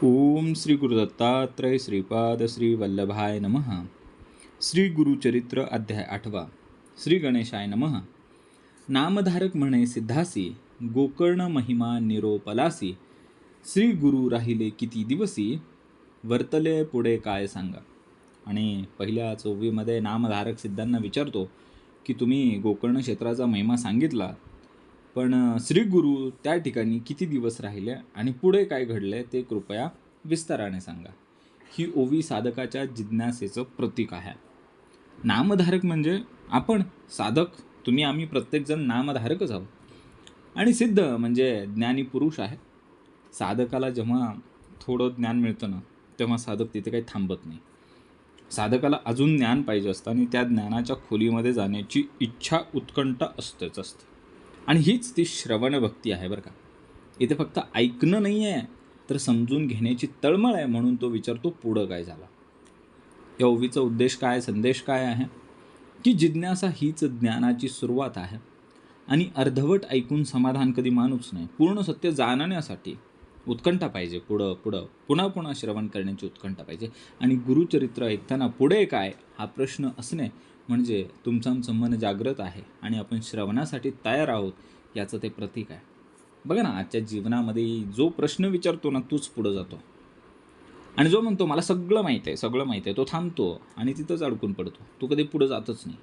ओम श्री गुरुदत्तात्रय श्रीपाद श्री वल्लभाय नमः. श्री गुरुचरित्र अध्याय 8. श्री गणेशाय नमः. नामधारक म्हणे सिद्धासी, गोकर्ण महिमा निरोपलासी. श्री गुरु राहिले किती दिवसी, वर्तले पुढे काय सांगा. आणि पहिल्या चोवीमध्ये नामधारक सिद्धांना विचारतो की तुम्ही गोकर्ण क्षेत्राचा महिमा सांगितला, पण श्री गुरु त्या ठिकाणी किती दिवस राहिले आणि पुढे काय घडले ते कृपया विस्ताराने सांगा. ही ओवी साधकाच्या जिज्ञासेचं प्रतीक आहे. नामधारक म्हणजे आपण साधक, तुम्ही आम्ही प्रत्येकजण नामधारकच आहोत. आणि सिद्ध म्हणजे ज्ञानी पुरुष आहे. साधकाला जेव्हा थोडं ज्ञान मिळतं ना, तेव्हा साधक तिथे काही थांबत नाही. साधकाला अजून ज्ञान पाहिजे असतं आणि त्या ज्ञानाच्या खोलीमध्ये जाण्याची इच्छा, उत्कंठा असतेच असते. आणि हीच ती श्रवण भक्ती आहे बरं का. इथे फक्त ऐकणं नाही आहे, तर समजून घेण्याची तळमळ आहे. म्हणून तो विचारतो पुढं काय झालं. या ओवीचा उद्देश काय, संदेश काय आहे की जिज्ञासा हीच ज्ञानाची सुरुवात आहे. आणि अर्धवट ऐकून समाधान कधी मानूच नाही. पूर्ण सत्य जाणण्यासाठी उत्कंठा पाहिजे. पुन्हा पुन्हा श्रवण करण्याची उत्कंठा पाहिजे. आणि गुरुचरित्र ऐकताना पुढे काय हा प्रश्न असणे म्हणजे तुमचं आमचं मन जागृत आहे आणि आपण श्रवणासाठी तयार आहोत याचं ते प्रतीक आहे. बघा ना, आजच्या जीवनामध्ये जो प्रश्न विचारतो ना तोच पुढं जातो. आणि जो म्हणतो मला सगळं माहीत आहे तो थांबतो आणि तिथंच अडकून पडतो. तो कधी पुढं जातच नाही.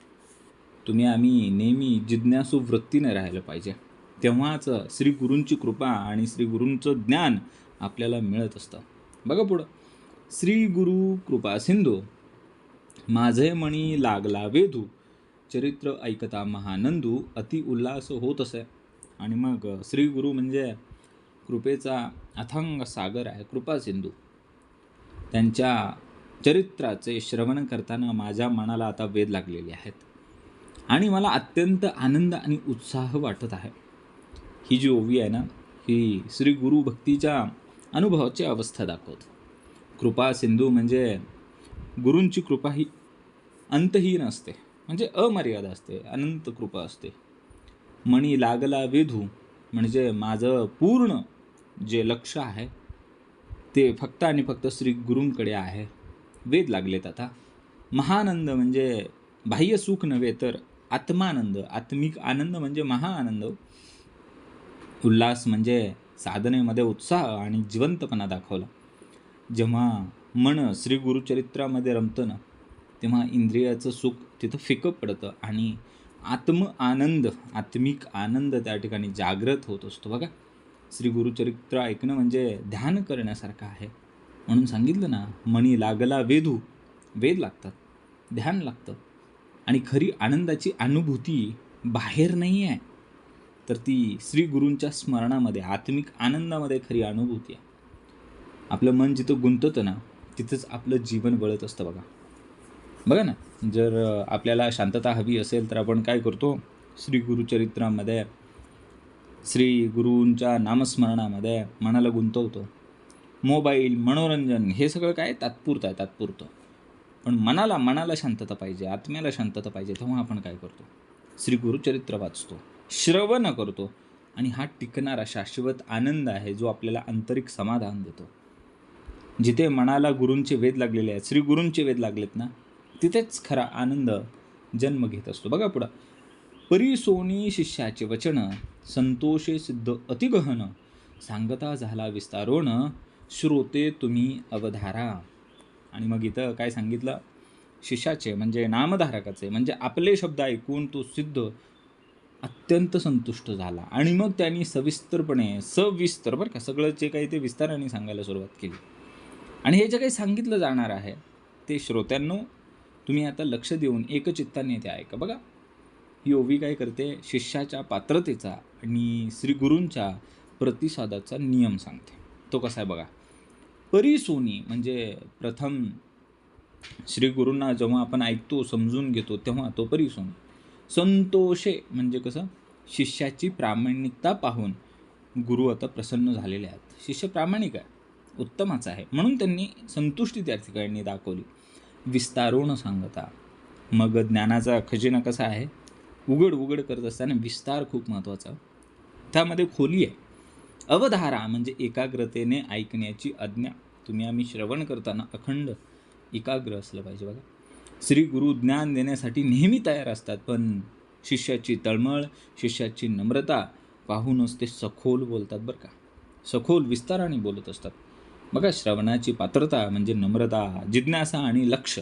तुम्ही आम्ही नेहमी जिज्ञासू वृत्तीने राहायला पाहिजे. तेव्हाच श्री गुरूंची कृपा आणि श्री गुरूंचं ज्ञान आपल्याला मिळत असतं. बघा पुढं, श्री गुरु कृपा सिंधू, माझे मणी लागला वेधू. चरित्र ऐकता महानंदू, अति उल्हास होत असे. आणि मग श्री गुरु म्हणजे कृपेचा अथांग सागर आहे, कृपा सिंधू. त्यांच्या चरित्राचे श्रवण करताना माझ्या मनाला आता वेध लागलेले आहेत आणि मला अत्यंत आनंद आणि उत्साह वाटत आहे. ही जी ओवी आहे ना, ही श्री गुरु भक्तीच्या अनुभवाची अवस्था दाखवते. कृपा सिंधू म्हणजे गुरूंची कृपा ही अंतहीन असते, म्हणजे अमर्याद असते, अनंत कृपा असते. मणी लागला वेधू म्हणजे माझं पूर्ण जे लक्ष आहे ते फक्त आणि फक्त श्री गुरूंकडे आहे. वेध लागलेत आता. महानंद म्हणजे बाह्य सुख नव्हे तर आत्मानंद, आत्मिक आनंद म्हणजे महाआनंद. उल्हास म्हणजे साधनेमध्ये उत्साह आणि जिवंतपणा दाखवला. जेव्हा मन श्री गुरुचरित्रामध्ये रमतं ना, तेव्हा इंद्रियाचं सुख तिथं फिकं पडतं आणि आत्मिक आनंद त्या ठिकाणी जागृत होत असतो. बघा, श्री गुरुचरित्र ऐकणं म्हणजे ध्यान करण्यासारखं आहे. म्हणून सांगितलं ना, मणी लागला वेधू, वेध लागतात, ध्यान लागतं. आणि खरी आनंदाची अनुभूती बाहेर नाही आहे, तर ती श्री गुरूंच्या स्मरणामध्ये, आत्मिक आनंदामध्ये खरी अनुभूती आहे. आपलं मन जिथं गुंततं ना, तिथंच आपलं जीवन वळत असतं. बघा ना, जर आपल्याला शांतता हवी असेल तर आपण काय करतो, श्री गुरुचरित्रामध्ये, श्री गुरूंच्या नामस्मरणामध्ये मनाला गुंतवतो. मोबाईल, मनोरंजन हे सगळं काय तात्पुरतं. पण मनाला शांतता पाहिजे, आत्म्याला शांतता पाहिजे. तेव्हा आपण काय करतो, श्री गुरुचरित्र वाचतो, श्रवण करतो. आणि हा टिकणारा शाश्वत आनंद आहे जो आपल्याला आंतरिक समाधान देतो. जिथे मनाला गुरूंचे वेध लागलेले आहेत, श्री गुरूंचे वेध लागलेत ना, तिथेच खरा आनंद जन्म घेत असतो. बघा पुढं, परी सोनी शिष्याचे वचन, संतोषे सिद्ध अतिगहन. सांगता झाला विस्तारोण, श्रोते तुम्ही अवधारा. आणि मग इथं काय सांगितलं, शिष्याचे म्हणजे नामधारकाचे, म्हणजे आपले शब्द ऐकून तो सिद्ध अत्यंत संतुष्ट झाला. आणि मग त्यांनी सविस्तर बरं का, सगळं जे काही ते विस्ताराने सांगायला सुरुवात केली. आणि हे जे काही सांगितलं जाणार आहे ते श्रोत्यांनो तुम्ही आता लक्ष देऊन एकचित्ताने ते ऐका. बघा, ही ओवी काय करते, शिष्याच्या पात्रतेचा आणि श्री गुरूंच्या प्रतिसादाचा नियम सांगते. तो कसा आहे बघा. परी सोनी म्हणजे प्रथम श्री गुरूंना जेव्हा आपण ऐकतो, समजून घेतो, तेव्हा तो परी सोनी. संतोषे म्हणजे कसं, शिष्याची प्रामाणिकता पाहून गुरु आता प्रसन्न झालेले आहेत. शिष्य प्रामाणिक आहे, उत्तमाचा आहे, म्हणून त्यांनी संतुष्टी त्या ठिकाणी दाखवली. विस्तारोण सांगता, मग ज्ञानाचा खजिना कसा आहे, उघड करत असताना विस्तार खूप महत्त्वाचा, त्यामध्ये खोली आहे. अवधारा म्हणजे एकाग्रतेने ऐकण्याची आज्ञा. तुम्ही आम्ही श्रवण करताना अखंड एकाग्र असलं पाहिजे. बघा, श्री गुरु ज्ञान देण्यासाठी नेहमी तयार असतात, पण शिष्याची तळमळ, शिष्याची नम्रता पाहूनच ते सखोल बोलतात बरं का, सखोल विस्ताराने बोलत असतात. बघा, श्रवणाची पात्रता म्हणजे नम्रता, जिज्ञासा आणि लक्ष.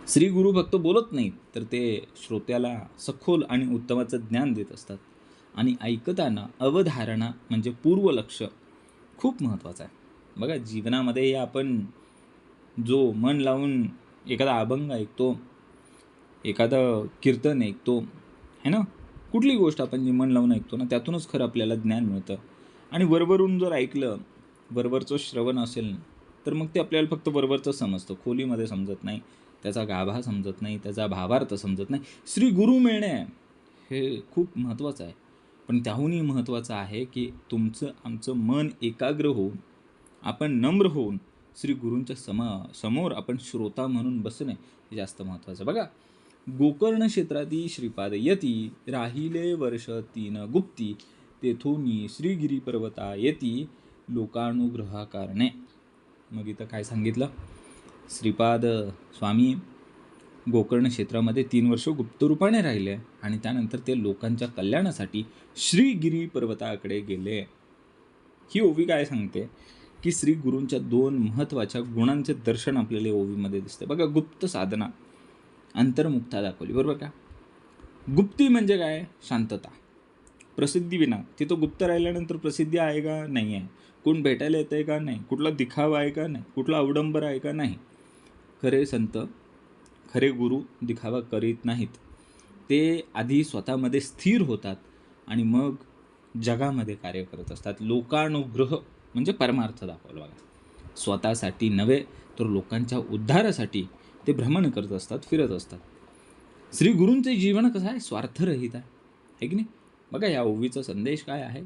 श्री गुरु फक्त बोलत नाहीत, तर ते श्रोत्याला सखोल आणि उत्तमाचं ज्ञान देत असतात. आणि ऐकताना अवधारणा म्हणजे पूर्वलक्ष खूप महत्त्वाचं आहे. बघा, जीवनामध्ये आपण जो मन लावून एखादा अभंग ऐकतो, एखादं कीर्तन ऐकतो, है ना, कुठली गोष्ट आपण जी मन लावून ऐकतो ना, त्यातूनच खरं आपल्याला ज्ञान मिळतं. आणि वरवरून जर ऐकलं, वरवरचं श्रवण असेल, तर मग ते आपल्याला फक्त वरवरचं समजतं, खोलीमध्ये समजत नाही, त्याचा गाभा समजत नाही, त्याचा भावार्थ समजत नाही. श्री गुरु मिळणे हे खूप महत्त्वाचं आहे. पण त्याहूनही महत्त्वाचं आहे की तुमचं आमचं मन एकाग्र होऊन, आपण नम्र होऊन श्री गुरूंच्या समोर आपण श्रोता म्हणून बसणे हे जास्त महत्त्वाचं. बघा, गोकर्ण क्षेत्राती श्रीपाद यती, राहिले वर्ष 3 गुप्ती, तेथोनी श्रीगिरी पर्वता येती, लोकानुग्रहा कारणे. मग इथं काय सांगितलं? श्रीपाद स्वामी गोकर्ण क्षेत्रामध्ये 3 वर्ष गुप्तरूपाने राहिले आणि त्यानंतर ते लोकांच्या कल्याणासाठी श्रीगिरी पर्वताकडे गेले. ही ओवी काय सांगते की श्री गुरूंच्या 2 महत्त्वाच्या गुणांचे दर्शन आपल्याला ओवीमध्ये दिसते. बघा, गुप्त साधना, अंतर्मुक्ता दाखवली, बरोबर का? गुप्ती म्हणजे काय? शांतता, प्रसिद्धी विना. तिथं गुप्त राहिल्यानंतर प्रसिद्धी आहे का? नाही आहे. कोण भेटायला येतं आहे का? नाही. कुठला दिखावा आहे का? नाही. कुठला अवडंबर आहे का? नाही. खरे संत, खरे गुरु दिखावा करीत नाहीत. ते आधी स्वतःमध्ये स्थिर होतात आणि मग जगामध्ये कार्य करत असतात. लोकानुग्रह म्हणजे परमार्थ दाखवला. बघा, स्वतःसाठी नव्हे तर लोकांच्या उद्धारासाठी ते भ्रमण करत असतात, फिरत असतात. श्री गुरूंचे जीवन कसं आहे? स्वार्थरहित आहे की नाही? बघा, या ओवीचा संदेश काय आहे?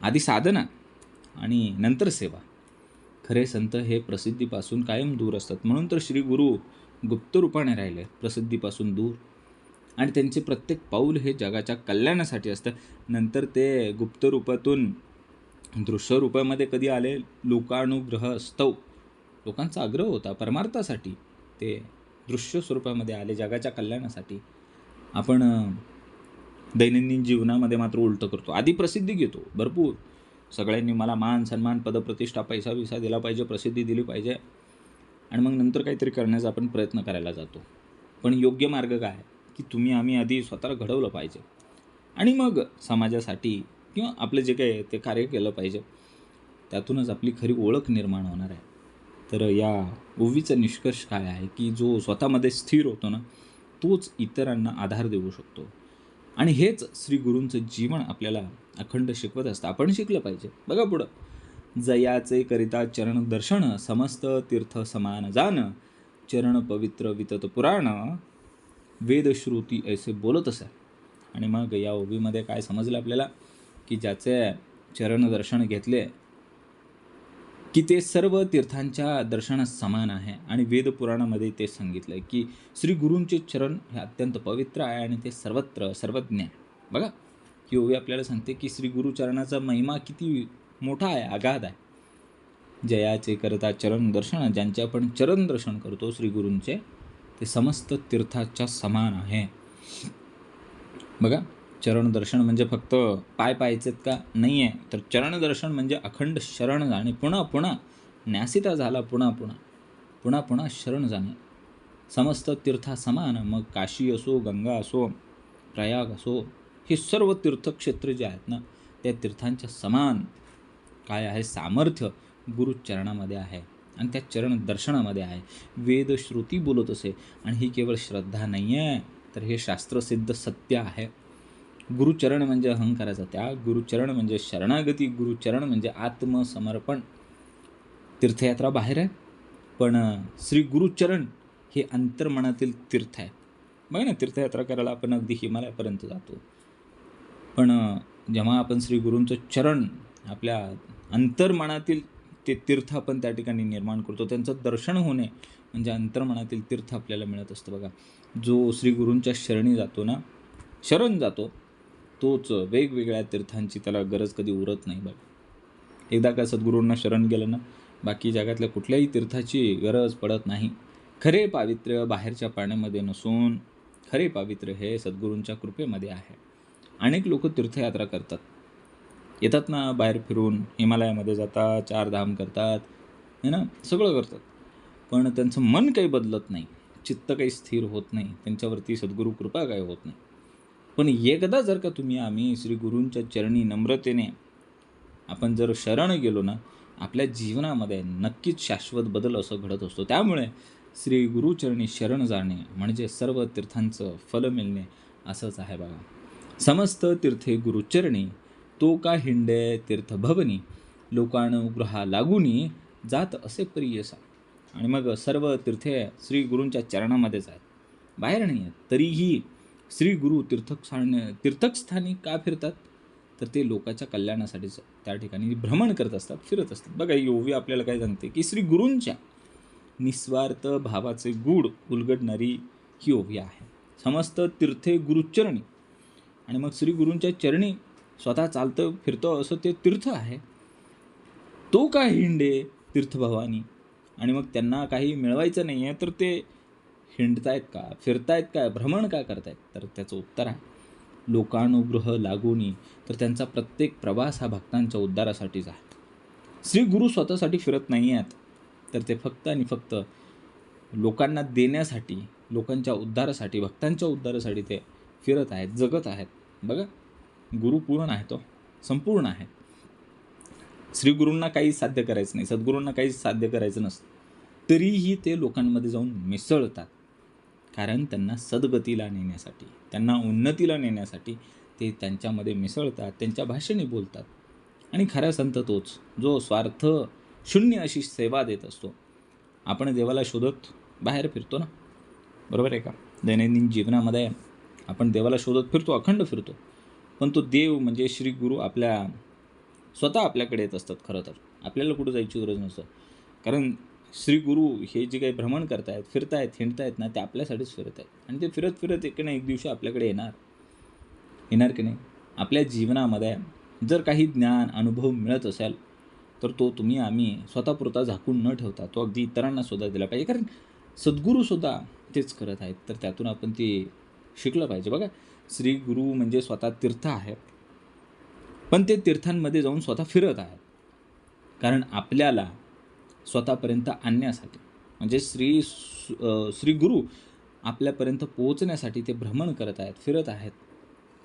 आधी साधना आणि नंतर सेवा. खरे संत हे प्रसिद्धीपासून कायम दूर असतात. म्हणून तर श्री गुरु गुप्त रूपाने राहिले, प्रसिद्धीपासून दूर. आणि त्यांचे प्रत्येक पाऊल हे जगाच्या कल्याणासाठी असतं. नंतर ते गुप्त रूपातून दृश्य रूपामध्ये कधी आले? लोकानुग्रह स्तव, लोकांचा आग्रह होता परमार्थासाठी, ते दृश्य स्वरूपामध्ये आले जगाच्या कल्याणासाठी. आपण दैनंदिन जीवनामध्ये मात्र उलटं करतो. आधी प्रसिद्धी घेतो भरपूर, सगळ्यांनी मला मान सन्मान पदप्रतिष्ठा पैसा विसा दिला पाहिजे, प्रसिद्धी दिली पाहिजे, आणि मग नंतर काहीतरी करण्याचा आपण प्रयत्न करायला जातो. पण योग्य मार्ग काय आहे की तुम्ही आम्ही आधी स्वतःला घडवलं पाहिजे आणि मग समाजासाठी किंवा आपलं जे काही ते कार्य केलं पाहिजे. त्यातूनच आपली खरी ओळख निर्माण होणार आहे. तर या ओवीचा निष्कर्ष काय आहे की जो स्वतःमध्ये स्थिर होतो ना, तोच इतरांना आधार देऊ शकतो. आणि हेच श्री गुरूंचं जीवन आपल्याला अखंड शिकवत असतं. आपण शिकलं पाहिजे. बघा पुढं, जयाचे करिता चरण दर्शन, समस्त तीर्थ समान जान, चरण पवित्र वितत पुराण, वेदश्रुती ऐसे बोलत असे. आणि मग या ओवीमध्ये काय समजलं आपल्याला की ज्याचे चरण दर्शन घेतले की ते सर्व तीर्थांच्या दर्शनास समान आहे. आणि वेदपुराणामध्ये ते सांगितलं आहे की श्री गुरूंचे चरण हे अत्यंत पवित्र आहे आणि ते सर्वत्र सर्वज्ञ आहे. बघा, ही ओवी आपल्याला सांगते की श्री गुरुचरणाचा महिमा किती मोठा आहे, अगाध आहे. जयाचे करता चरण दर्शन, ज्यांचे आपण चरण दर्शन करतो श्री गुरूंचे, ते समस्त तीर्थाच्या समान आहे. बघा, चरण दर्शन म्हणजे फक्त पाय पायचेत का? नाही आहे. तर चरण दर्शन म्हणजे अखंड शरण जाणे, पुन्हा पुन्हा न्यासिता झाला, पुन्हा पुन्हा शरण जाणे. समस्त तीर्था समान, मग काशी असो, गंगा असो, प्रयाग असो, हे सर्व तीर्थक्षेत्र जे आहेत ना, त्या तीर्थांच्या समान काय आहे? सामर्थ्य गुरुचरणामध्ये आहे आणि त्या चरण दर्शनामध्ये आहे. वेदश्रुती बोलत असे. आणि ही केवळ श्रद्धा नाही आहे, तर हे शास्त्रसिद्ध सत्य आहे. गुरुचरण म्हणजे अहंकाराचा त्याग, गुरुचरण म्हणजे शरणागती, गुरुचरण म्हणजे आत्मसमर्पण. तीर्थयात्रा बाहेर आहे, पण श्री गुरुचरण हे अंतर्मनातील तीर्थ आहे. बघा ना, तीर्थयात्रा करायला आपण अगदी हिमालयापर्यंत जातो, पण जेव्हा आपण श्री गुरूंचं चरण आपल्या अंतर्मनातील ते तीर्थ आपण त्या ठिकाणी निर्माण करतो, त्यांचं दर्शन होणे म्हणजे अंतर्मनातील तीर्थ आपल्याला मिळत असतं. बघा, जो श्री गुरूंच्या शरणी जातो ना, शरण जातो, तोच वेगवेगळ्या तीर्थांची त्याला गरज कधी उरत नाही. बघा, एकदा का सद्गुरूंना शरण गेलं ना, बाकी जगातल्या कुठल्याही तीर्थाची गरज पडत नाही. खरे पावित्र्य बाहेरच्या पाण्यामध्ये नसून खरे पावित्र्य हे सद्गुरूंच्या कृपेमध्ये आहे. अनेक लोक तीर्थयात्रा करतात, येतात ना बाहेर फिरून, हिमालयामध्ये जातात, 4 धाम करतात, है ना, सगळं करतात. पण त्यांचं मन काही बदलत नाही, चित्त काही स्थिर होत नाही, त्यांच्यावरती सद्गुरू कृपा काही होत नाही. पण एकदा जर का आम्ही श्री गुरूंच्या चरणी नम्रतेने आपण जर शरण गेलो ना, आपल्या जीवनामध्ये नक्कीच शाश्वत बदल असं घडत असतो. त्यामुळे श्री गुरुचरणी शरण जाणे म्हणजे सर्व तीर्थांचं फल मिळणे असंच आहे बघा. समस्त तीर्थे गुरुचरणी, तो का हिंडे तीर्थभवनी, लोकानुग्रहा लागुनी जात असे प्रियसा. आणि मग सर्व तीर्थे श्री गुरूंच्या चरणामध्येच आहेत, बाहेर नाही आहेत. तरीही श्री गुरु तीर्थस्थानी का फिरतात? तर ते लोकांच्या कल्याणासाठीच त्या ठिकाणी भ्रमण करत असतात, फिरत असतात. बघा, ही ओवी आपल्याला काय सांगते की श्री गुरूंच्या निस्वार्थ भावाचे गूढ उलगडणारी ही ओवी आहे. समस्त तीर्थे गुरुचरणी, आणि मग श्री गुरूंच्या चरणी स्वतः चालतं फिरतं असं ते तीर्थ आहे. तो का हिंडे तीर्थभवानी, आणि मग त्यांना काही मिळवायचं नाही आहे तर ते हिंडतायत का, फिरतायत का, भ्रमण का करतायत? तर त्याचं उत्तर आहे लोकानुग्रह लागूनी. तर त्यांचा प्रत्येक प्रवास हा भक्तांच्या उद्धारासाठीच आहे. श्री गुरु स्वतःसाठी फिरत नाही आहेत, तर ते फक्त आणि फक्त लोकांना देण्यासाठी, लोकांच्या उद्धारासाठी, भक्तांच्या उद्धारासाठी ते फिरत आहेत, जगत आहेत. बघा, गुरु पूर्ण आहे, तो संपूर्ण आहे. श्री गुरूंना काही साध्य करायचं नाही, सद्गुरूंना काही साध्य करायचं नसतं, तरीही ते लोकांमध्ये जाऊन मिसळतात. कारण त्यांना सद्गतीला नेण्यासाठी, त्यांना उन्नतीला नेण्यासाठी ते त्यांच्यामध्ये मिसळतात, त्यांच्या भाषेने बोलतात. आणि खरा संत तोच जो स्वार्थ शून्य अशी सेवा देत असतो. आपण देवाला शोधत बाहेर फिरतो ना, बरोबर आहे का? दैनंदिन जीवनामध्ये आपण देवाला शोधत फिरतो, अखंड फिरतो. पण तो देव म्हणजे श्री गुरु स्वतः आपल्याकडे येत असतात. खरं तर आपल्याला कुठं जायची गरज नसतं. कारण श्री गुरु हे जे काही भ्रमण करतायत, फिरतायत, हिंडतायत ना, ते आपल्यासाठीच फिरत आहेत. आणि ते फिरत फिरत एक ना एक दिवशी आपल्याकडे येणार की नाही? आपल्या जीवनामध्ये जर काही ज्ञान अनुभव मिळत असेल तर तो आम्ही स्वतःपुरता झाकून न ठेवता तो अगदी इतरांना सुद्धा दिला पाहिजे. कारण सद्गुरूसुद्धा तेच करत आहेत, तर त्यातून आपण ते शिकलं पाहिजे. बघा, श्री गुरु म्हणजे स्वतः तीर्थ आहे, पण ते तीर्थांमध्ये जाऊन स्वतः फिरत आहेत. कारण आपल्याला स्वतःपर्यंत आणण्यासाठी, म्हणजे श्री गुरु आपल्यापर्यंत पोहोचण्यासाठी ते भ्रमण करत आहेत, फिरत आहेत.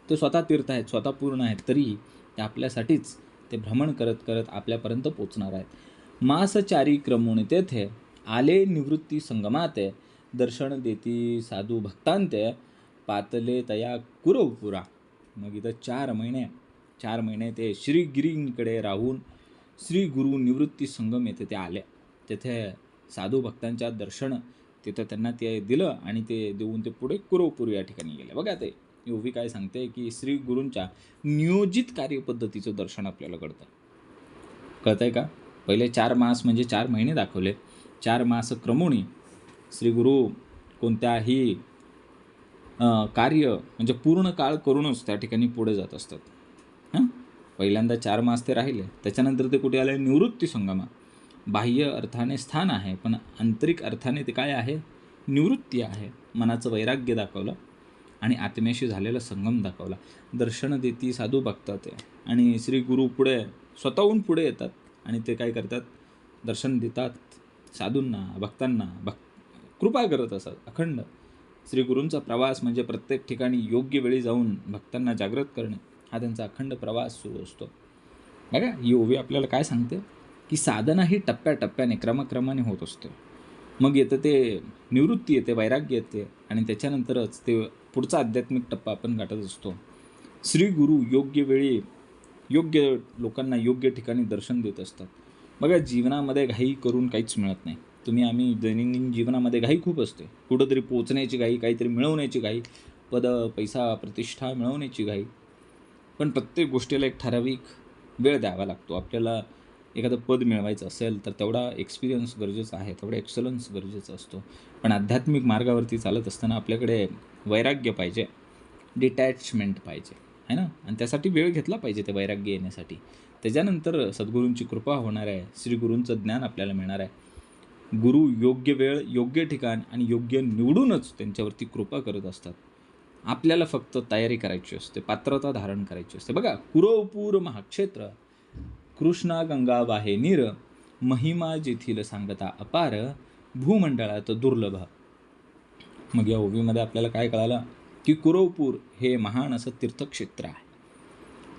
ते स्वतः तीर्थ आहेत, स्वतः पूर्ण आहेत, तरी ते आपल्यासाठीच ते भ्रमण करत करत आपल्यापर्यंत पोचणार आहेत. मासचारी क्रमुनी तेथे आले निवृत्ती संगमाते, दर्शन देती साधू भक्तांते, पातले तया कुरवपुरा. मग इथं 4 महिने ते श्रीगिरींकडे राहून श्री गुरु निवृत्ती संगम येथे ते आले. तेथे साधू भक्तांच्या दर्शन तिथं त्यांना ते दिलं आणि ते देऊन ते पुढे कुरवपूर या ठिकाणी गेले. बघा, ते योगी काय सांगते की श्री गुरूंच्या नियोजित कार्यपद्धतीचं दर्शन आपल्याला कळतंय का? पहिले 4 मास म्हणजे 4 महिने दाखवले. 4 मास क्रमोनी श्री गुरु कोणत्याही कार्य म्हणजे पूर्ण काळ करूनच त्या ठिकाणी पुढे जात असतात. पहिल्यांदा 4 मास ते राहिले, त्याच्यानंतर ते कुठे आले? निवृत्ती संगमा. बाह्य अर्थाने स्थान आहे, पण आंतरिक अर्थाने ते काय आहे? निवृत्ती आहे. मनाचं वैराग्य दाखवलं आणि आत्म्याशी झालेला संगम दाखवला. दर्शन देती साधू भक्तात आणि श्री गुरु पुढे स्वतःहून पुढे येतात आणि ते काय करतात? दर्शन देतात साधूंना, भक्तांना, कृपा करत असतात अखंड. श्री गुरूंचा प्रवास म्हणजे प्रत्येक ठिकाणी योग्य वेळी जाऊन भक्तांना जागृत करणे, हा त्यांचा अखंड प्रवास सुरू असतो. बघा, ही ओवी आपल्याला काय सांगते की साधना ही टप्प्याटप्प्याने क्रमाक्रमाने होत असते. मग येतं ते निवृत्ती येते, वैराग्य येते, आणि त्याच्यानंतरच ते पुढचा आध्यात्मिक टप्पा आपण गाठत असतो. श्री गुरु योग्य वेळी योग्य लोकांना योग्य ठिकाणी दर्शन देत असतात. बघा, जीवनामध्ये घाई करून काहीच मिळत नाही. आम्ही दैनंदिन जीवनामध्ये घाई खूप असते, कुठंतरी पोचण्याची घाई, काहीतरी मिळवण्याची घाई, पद पैसा प्रतिष्ठा मिळवण्याची घाई. पण प्रत्येक गोष्टीला एक ठराविक वेळ द्यावा लागतो. आपल्याला एखादं पद मिळवायचं असेल तर तेवढा एक्सपिरियन्स गरजेचा आहे, तेवढा एक्सलन्स गरजेचा असतो. पण आध्यात्मिक मार्गावरती चालत असताना आपल्याकडे वैराग्य पाहिजे, डिटॅचमेंट पाहिजे, है ना? आणि त्यासाठी वेळ घेतला पाहिजे ते वैराग्य येण्यासाठी. त्याच्यानंतर सद्गुरूंची कृपा होणार आहे, श्री गुरूंचं ज्ञान आपल्याला मिळणार आहे. गुरु योग्य वेळ, योग्य ठिकाण आणि योग्य निवडूनच त्यांच्यावरती कृपा करत असतात. आपल्याला फक्त तयारी करायची असते, पात्रता धारण करायची असते. बघा, कुरवपूर महाक्षेत्र, कृष्णा गंगा वाहे नीर, महिमा जेथील सांगता अपार, भूमंडळात दुर्लभ. मग या ओवीमध्ये आपल्याला काय कळालं की कुरवपूर हे महान असं तीर्थक्षेत्र आहे.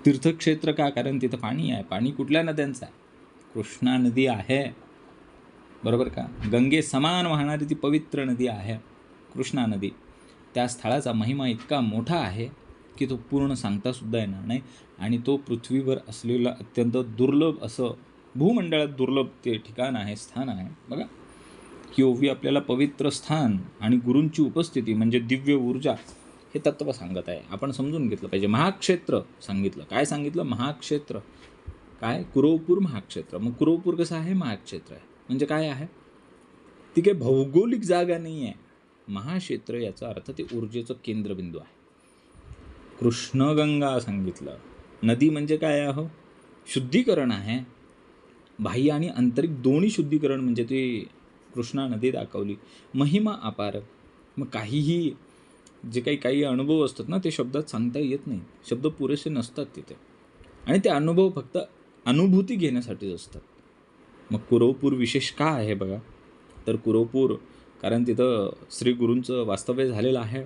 तीर्थक्षेत्र का? कारण तिथं पाणी आहे. पाणी कुठल्या नद्यांचं आहे? कृष्णा नदी आहे, बरोबर का? गंगे समान वाहणारी ती पवित्र नदी आहे कृष्णा नदी. त्या स्थळाचा महिमा इतका मोठा आहे की तो पूर्ण सांगतासुद्धा येणार नाही. आणि तो पृथ्वीवर असलेलं अत्यंत दुर्लभ असं, भूमंडळात दुर्लभ ते ठिकाण आहे, स्थान आहे. बघा, ही ओवी आपल्याला पवित्र स्थान आणि गुरूंची उपस्थिती म्हणजे दिव्य ऊर्जा हे तत्त्व सांगत आहे. आपण समजून घेतलं पाहिजे. महाक्षेत्र सांगितलं. काय सांगितलं? महाक्षेत्र. काय? कुरवपूर महाक्षेत्र. मग कुरवपूर कसं आहे? महाक्षेत्र आहे. म्हणजे काय आहे? ती काही भौगोलिक जागा नाही आहे. महाक्षेत्र याचा अर्थ ते ऊर्जेचं केंद्रबिंदू आहे. कृष्णगंगा सांगितलं. नदी म्हणजे काय आहे? शुद्धीकरण आहे. बाह्य आणि आंतरिक दोन्ही शुद्धीकरण म्हणजे ती कृष्णा नदी दाखवली. महिमा अपार. मग काहीही जे काही अनुभव असतात ना, ते शब्दात सांगता येत नाही. शब्द पुरेसे नसतात तिथे, आणि ते अनुभव फक्त अनुभूती घेण्यासाठीच असतात. मग कुरवपूर विशेष का आहे बघा, तर कुरवपूर कारण तिथं श्री गुरूंचं वास्तव्य झालेलं आहे.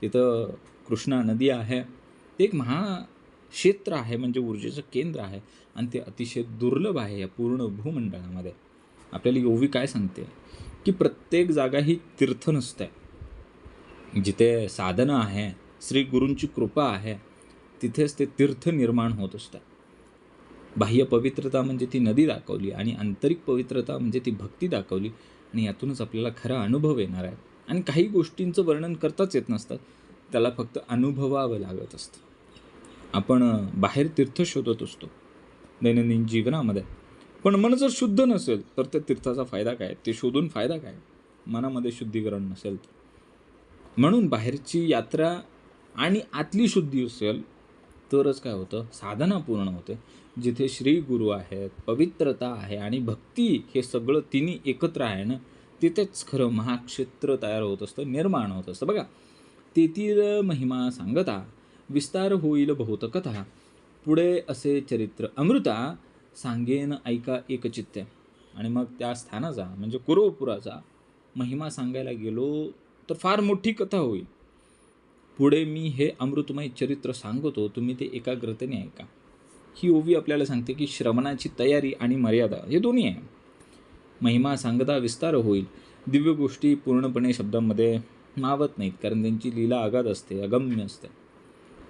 तिथं कृष्णा नदी आहे. ते एक महाक्षेत्र आहे, म्हणजे ऊर्जेचं केंद्र आहे, आणि ते अतिशय दुर्लभ आहे या पूर्ण भूमंडळामध्ये. आपल्याला ही ओवी काय सांगते की प्रत्येक जागा ही तीर्थ नसते. जिथे साधनं आहे, श्री गुरूंची कृपा आहे, तिथेच ते तीर्थ निर्माण होत असतात. बाह्य पवित्रता म्हणजे ती नदी दाखवली, आणि आंतरिक पवित्रता म्हणजे ती भक्ती दाखवली, आणि यातूनच आपल्याला खरा अनुभव येणार आहे. आणि काही गोष्टींचं वर्णन करताच येत नसतात, त्याला फक्त अनुभवावं लागत असतं. आपण बाहेर तीर्थ शोधत असतो दैनंदिन जीवनामध्ये, पण मन जर शुद्ध नसेल तर त्या तीर्थाचा फायदा काय? ते शोधून फायदा काय? मनामध्ये शुद्धीकरण नसेल तर. म्हणून बाहेरची यात्रा आणि आतली शुद्धी असेल तरच काय होतं? साधना पूर्ण होते. जिथे श्री गुरु आहेत, पवित्रता आहे आणि भक्ती, हे सगळं तिन्ही एकत्र आहे ना, तिथेच खरं महाक्षेत्र तयार होत असतं, निर्माण होत असतं. बघा, तेथील महिमा सांगता विस्तार होईल बहुत कथा, पुढे असे चरित्र अमृता, सांगेन ऐका एकचित्ते. आणि मग त्या स्थानाचा म्हणजे कुरवपुराचा महिमा सांगायला गेलो तर फार मोठी कथा होईल. पुढे मी हे अमृतमय चरित्र सांगतो, तुम्ही ते एकाग्रतेने ऐका. ही ओवी आपल्याला सांगते की श्रवणाची तयारी आणि मर्यादा हे दोन्ही आहे. महिमा सांगता विस्तार होईल. दिव्य गोष्टी पूर्णपणे शब्दांमध्ये मावत नाहीत, कारण त्यांची लीला अगाध असते, अगम्य असते.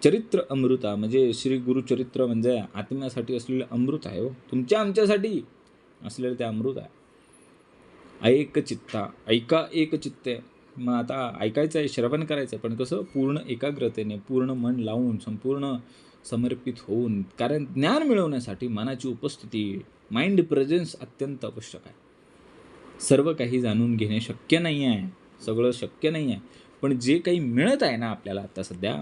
चरित्र अमृता म्हणजे श्री गुरुचरित्र म्हणजे आत्म्यासाठी असलेलं अमृत आहे. तुमच्या आमच्यासाठी असलेलं ते अमृत आहे. ऐक चित्ता, ऐका एक चित्ते. मग आता ऐकायचं आहे, श्रवण करायचं आहे, पण कसं? पूर्ण एकाग्रतेने, पूर्ण मन लावून, संपूर्ण समर्पित होऊन. कारण ज्ञान मिळवण्यासाठी मनाची उपस्थिती, माइंड प्रेझेन्स अत्यंत आवश्यक आहे. सर्व काही जाणून घेणे शक्य नाही आहे, सगळं शक्य नाही आहे, पण जे काही मिळत आहे ना आपल्याला आता सध्या,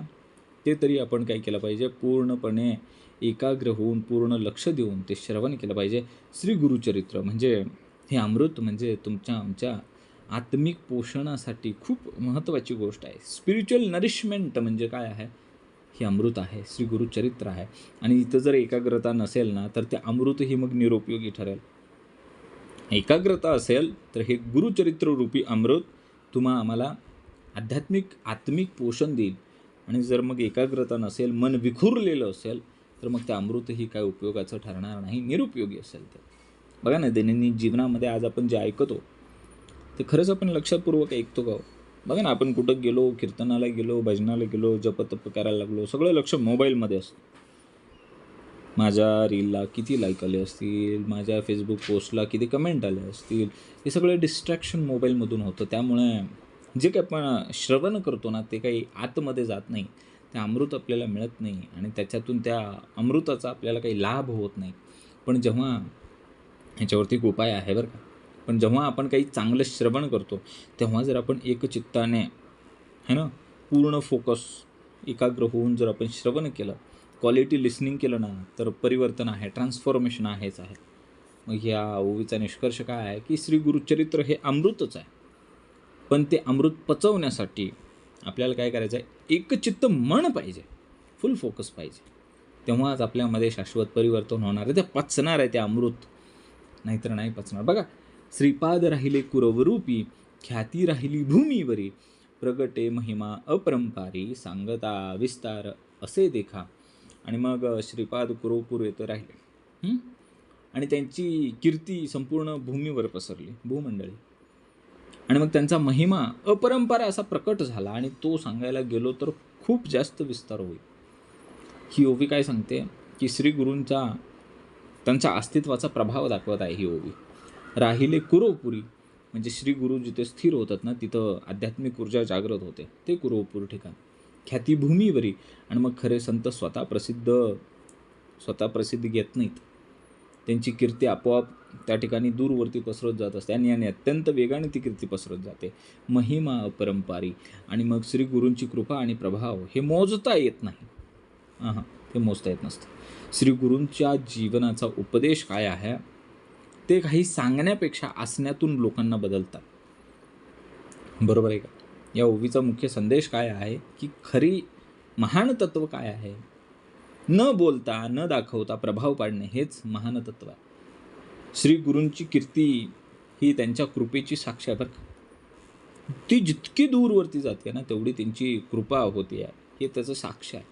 ते तरी आपण काय केलं पाहिजे? पूर्णपणे एकाग्र होऊन, पूर्ण लक्ष देऊन ते श्रवण केलं पाहिजे. श्री गुरुचरित्र म्हणजे हे अमृत, म्हणजे तुमच्या आमच्या आत्मिक पोषणासाठी खूप महत्त्वाची गोष्ट आहे. स्पिरिच्युअल नरिशमेंट म्हणजे काय आहे? हे अमृत आहे, श्री गुरुचरित्र आहे. आणि इथं जर एकाग्रता नसेल ना, तर ते अमृतही मग निरुपयोगी ठरेल. एकाग्रता असेल तर हे गुरुचरित्र रूपी अमृत तुम्हा आम्हाला आत्मिक पोषण देईल. आणि जर मग एकाग्रता नसेल, मन विखुरलेलं असेल, तर मग ते अमृतही काय उपयोगाचं ठरणार नाही, निरुपयोगी असेल. तर बघा ना, दैनंदिन जीवनामध्ये आज आपण जे ऐकतो ते खरंच आपण लक्षपूर्वक ऐकतो का? बघा ना, आपण कुठं गेलो, कीर्तनाला गेलो, भजनाला गेलो, जपतप करायला लागलो, सगळं लक्ष मोबाईलमध्ये असतं. माझ्या रीलला किती लाईक आले असतील, माझ्या फेसबुक पोस्टला किती कमेंट आले असतील, हे सगळं डिस्ट्रॅक्शन मोबाईलमधून होतं. त्यामुळे जे काही आपण श्रवण करतो ना, ते काही आतमध्ये जात नाही, ते अमृत आपल्याला मिळत नाही, आणि त्याच्यातून त्या अमृताचा आपल्याला काही लाभ होत नाही. पण जेव्हा ह्याच्यावरती एक उपाय आहे बरं का, पण जेव्हा आपण काही चांगलं श्रवण करतो, तेव्हा जर आपण एकचित्ताने, है ना, पूर्ण फोकस, एकाग्र होऊन जर आपण श्रवण केलं, क्वालिटी लिसनिंग केलं ना तर परिवर्तन आहे, ट्रान्सफॉर्मेशन आहेच आहे. मग या ओवीचा निष्कर्ष काय आहे की श्री गुरुचरित्र हे अमृतच आहे. पण ते अमृत पचवण्यासाठी आपल्याला काय करायचं आहे, एकचित्त मन पाहिजे, फुल फोकस पाहिजे. तेव्हाच आपल्यामध्ये शाश्वत परिवर्तन होणार आहे. ते पचणार आहे ते अमृत, नाहीतर नाही पचणार. बघा, श्रीपाद राहिले कुरवरूपी, ख्याती राहिली भूमीवरी, प्रगटे महिमा अपरंपारी, सांगता विस्तार असे देखा. आणि मग श्रीपाद कुरवपूर येथे राहिले आणि त्यांची कीर्ती संपूर्ण भूमीवर पसरली, भूमंडळी. आणि मग त्यांचा महिमा अपरंपार असा प्रकट झाला आणि तो सांगायला गेलो तर खूप जास्त विस्तार होईल. ही ओवी काय सांगते की श्री गुरूंचा त्यांच्या अस्तित्वाचा प्रभाव दाखवत आहे ही ओवी. राहिले कुरवपुरी म्हणजे श्री गुरु जिथे स्थिर होतात ना तिथं आध्यात्मिक ऊर्जा जागृत होते, ते कुरवपूर ठिकाण. ख्याती भूमीवरी, आणि मग खरे संत स्वतः प्रसिद्धी घेत नाहीत. त्यांची कीर्ती आपोआप त्या ठिकाणी दूरवरती पसरत जात असते आणि अत्यंत वेगाने ती कीर्ती पसरत जाते. महिमा अपरंपारी, आणि मग श्री गुरूंची कृपा आणि प्रभाव हे मोजता येत नाही. ते मोजता येत नसतं. श्री गुरूंच्या जीवनाचा उपदेश काय आहे ते काही सांगण्यापेक्षा असण्यातून लोकांना बदलतात. बरोबर आहे का? या ओवीचा मुख्य संदेश काय आहे की खरी महान तत्व काय आहे, न बोलता न दाखवता प्रभाव पाडणे हेच महान तत्व आहे. श्री गुरूंची कीर्ती ही त्यांच्या कृपेची साक्ष आहे. बरं, ती जितकी दूरवरती जाते ना तेवढी त्यांची कृपा होते आहे, हे त्याचं साक्ष आहे.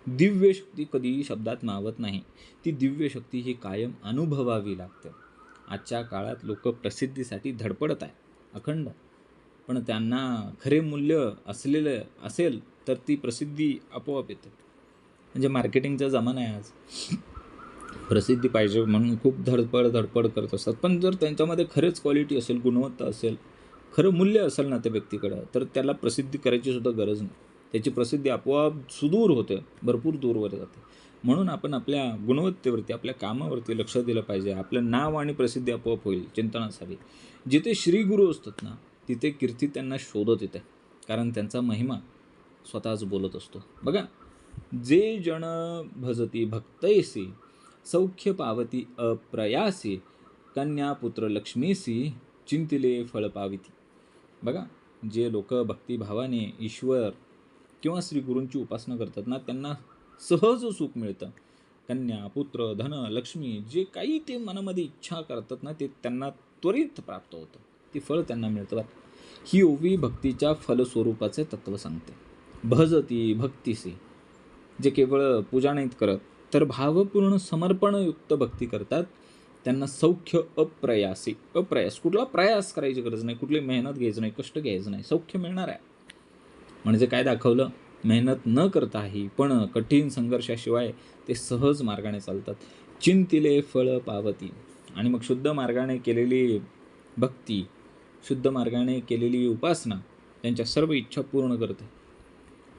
दिव्य शक्ती कधीही शब्दात मावत नाही, ती दिव्य शक्ती ही कायम अनुभवावी लागते. आजच्या काळात लोक प्रसिद्धीसाठी धडपडत आहे अखंड, पण त्यांना खरे मूल्य असलेलं असेल तर ती प्रसिद्धी आपोआप येते. म्हणजे मार्केटिंगचा जमाना आहे आज. प्रसिद्धी पाहिजे म्हणून खूप धडपड करत असतात, पण जर त्यांच्यामध्ये खरेच क्वालिटी असेल, गुणवत्ता असेल, खरं मूल्य असेल ना त्या व्यक्तीकडं, तर त्याला प्रसिद्धी करायची सुद्धा गरज नाही. त्याची प्रसिद्धी आपोआप सुदूर होते, भरपूर दूरवर जाते. म्हणून आपण आपल्या गुणवत्तेवरती, आपल्या कामावरती लक्ष दिलं पाहिजे. आपलं नाव आणि प्रसिद्धी आपोआप होईल, चिंता नसावी. जिथे श्री गुरु असतात ना तिथे कीर्ती त्यांना शोधत येते, कारण त्यांचा महिमा स्वतःच बोलत असतो. बघा, जे जन भजती भक्तैसी, सौख्य पावती अप्रयासी, कन्या पुत्र लक्ष्मीसी, चिंतिले फळ पाविती. बघा, जे लोक भक्तिभावाने ईश्वर किंवा श्री गुरूंची उपासना करतात ना त्यांना सहज सुख मिळतं. कन्या, पुत्र, धन, लक्ष्मी, जे काही ते मनामध्ये इच्छा करतात ना ते त्यांना त्वरित प्राप्त होतं, ते फळ त्यांना मिळतं. ही ओवी भक्तीच्या फलस्वरूपाचे तत्त्व सांगते. भजती भक्तीसी, जे केवळ पूजा नाहीत करत तर भावपूर्ण समर्पणयुक्त भक्ती करतात, त्यांना सौख्य अप्रयासी, अप्रयास, कुठला प्रयास करायची गरज नाही, कुठली मेहनत घ्यायची नाही, कष्ट घ्यायचं नाही, सौख्य मिळणार आहे. म्हणजे काय दाखवलं, मेहनत न करताही पण कठीण संघर्षाशिवाय ते सहज मार्गाने चालतात. चिंतिले फळ पावती, आणि मग शुद्ध मार्गाने केलेली भक्ती, शुद्ध मार्गाने केलेली उपासना त्यांच्या सर्व इच्छा पूर्ण करते.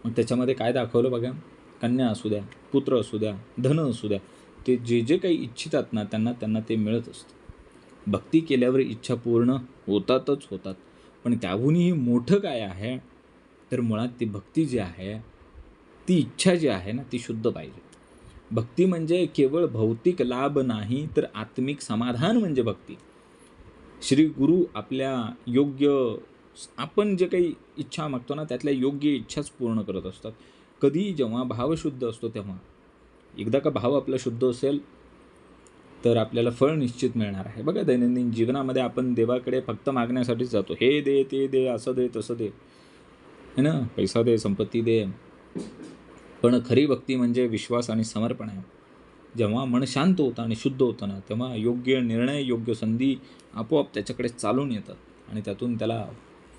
मग त्याच्यामध्ये काय दाखवलं बघा, कन्या असू द्या, पुत्र असू द्या, धन असू द्या, ते जे जे काही इच्छितात ना त्यांना ते मिळत असतं. भक्ती केल्यावर इच्छा पूर्ण होतातच होतात. पण त्याहूनही मोठं काय आहे तर मुळात ती भक्ती जी आहे, ती इच्छा जी आहे ना ती शुद्ध पाहिजे. भक्ती म्हणजे केवळ भौतिक लाभ नाही तर आत्मिक समाधान म्हणजे भक्ती. श्री गुरु आपल्या योग्य, आपण जे काही इच्छा मागतो ना त्यातल्या योग्य इच्छाच पूर्ण करत असतात. कधी जेव्हा भाव शुद्ध असतो तेव्हा. एकदा का भाव आपला शुद्ध असेल तर आपल्याला फळ निश्चित मिळणार आहे. बघा, दैनंदिन जीवनामध्ये आपण देवाकडे फक्त मागण्यासाठीच जातो, हे दे, ते दे, असं दे, तसं दे, है ना, पैसा दे, संपत्ती दे. पण खरी भक्ती म्हणजे विश्वास आणि समर्पण आहे. जेव्हा मन शांत होतं आणि शुद्ध होतं ना तेव्हा योग्य निर्णय, योग्य संधी आपोआप त्याच्याकडे चालून येतात आणि त्यातून त्याला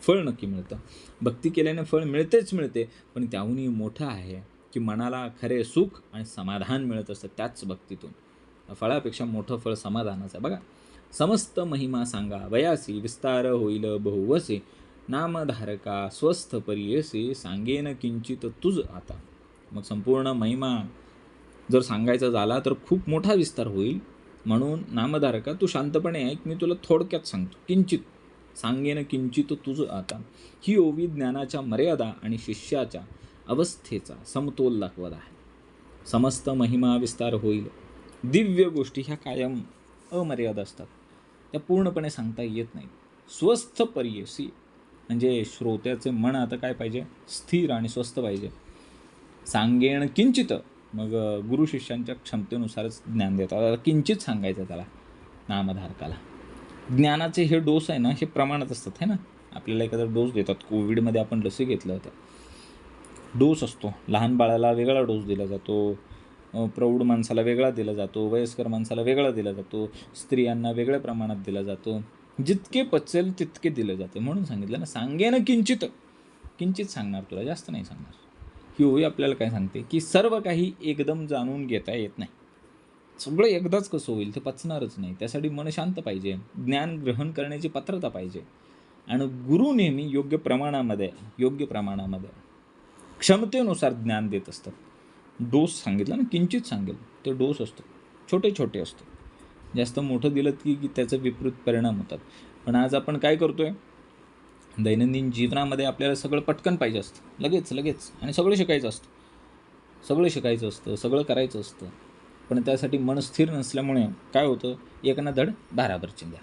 फळ नक्की मिळतं. भक्ती केल्याने फळ मिळतेच मिळते, पण त्याहूनही मोठं आहे की मनाला खरे सुख आणि समाधान मिळत असतं त्याच भक्तीतून. फळापेक्षा मोठं फळ समाधानाचं आहे. बघा, समस्त महिमा सांगा वयासी, विस्तार होईल बहुवसे, नामधारका स्वस्थ परियसी, सांगेन किंचित तुझ आता. मग संपूर्ण महिमा जर सांगायचा झाला तर खूप मोठा विस्तार होईल. म्हणून नामधारका तू शांतपणे ऐक, मी तुला थोडक्यात सांगतो. किंचित सांगेन किंचित तुझ आता. ही ओवी ज्ञानाच्या मर्यादा आणि शिष्याच्या अवस्थेचा समतोल दाखवत आहे. समस्त महिमा विस्तार होईल. दिव्य गोष्टी ह्या कायम अमर्याद असतात, त्या पूर्णपणे सांगता येत नाहीत. स्वस्थ पर्यसी म्हणजे श्रोत्याचे मन आता काय पाहिजे, स्थिर आणि स्वस्थ पाहिजे. सांगेन किंचित, मग गुरु शिष्यांच्या क्षमतेनुसारच ज्ञान देतात. किंचित सांगायचं त्याला नामधारकाला. ज्ञानाचे हे डोस आहे ना, हे प्रमाणात असतात है ना. आपल्याला एखादा डोस देतात, कोविडमध्ये आपण लसी घेतलं होतं, डोस असतो. लहान बाळाला वेगळा डोस दिला जातो, प्रौढ माणसाला वेगळा दिला जातो, वयस्कर माणसाला वेगळा दिला जातो, स्त्रियांना वेगळ्या प्रमाणात दिला जातो. जितके पचेल तितके दिले जाते. म्हणून सांगितलं ना, सांगेन किंचित, किंचित सांगणार तुला, जास्त नाही सांगणार. ही ओवी आपल्याला काय सांगते की सर्व काही एकदम जाणून घेता येत नाही. सगळं एकदाच कसं होईल, ते पचणारच नाही. त्यासाठी मन शांत पाहिजे, ज्ञान ग्रहण करण्याची पात्रता पाहिजे. आणि गुरु नेहमी योग्य प्रमाणामध्ये क्षमतेनुसार ज्ञान देत असतात. डोस सांगितलं ना, किंचित सांगेल ते डोस असतो, छोटे छोटे असतो. जास्त मोठं दिलं की त्याचे विपरीत परिणाम होतात. पण आज आपण काय करतोय, दैनंदिन जीवनामध्ये आपल्याला सगळं पटकन पाहिजे असतं, लगेच आणि सगळं शिकायचं असतं, सगळं करायचं असतं. पण त्यासाठी मन स्थिर नसल्यामुळे काय होतं, एक ना धड भाराभर चिंध्या.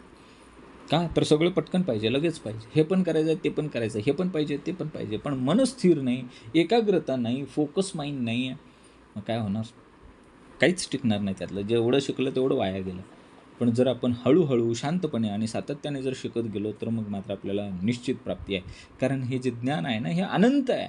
का तर सगळं पटकन पाहिजे, लगेच पाहिजे, हे पण करायचं ते पण करायचं, हे पण पाहिजे ते पण पाहिजे, पण मन स्थिर नाही, एकाग्रता नाही, फोकस माइंड नाही आहे. मग काय होणार, काहीच टिकणार नाही त्यातलं. जेवढं शिकलं तेवढं वाया गेलं. पण जर आपण हळूहळू शांतपणे आणि सातत्याने जर शिकत गेलो तर मग मात्र आपल्याला निश्चित प्राप्ती आहे. कारण हे जे ज्ञान आहे ना, हे अनंत आहे.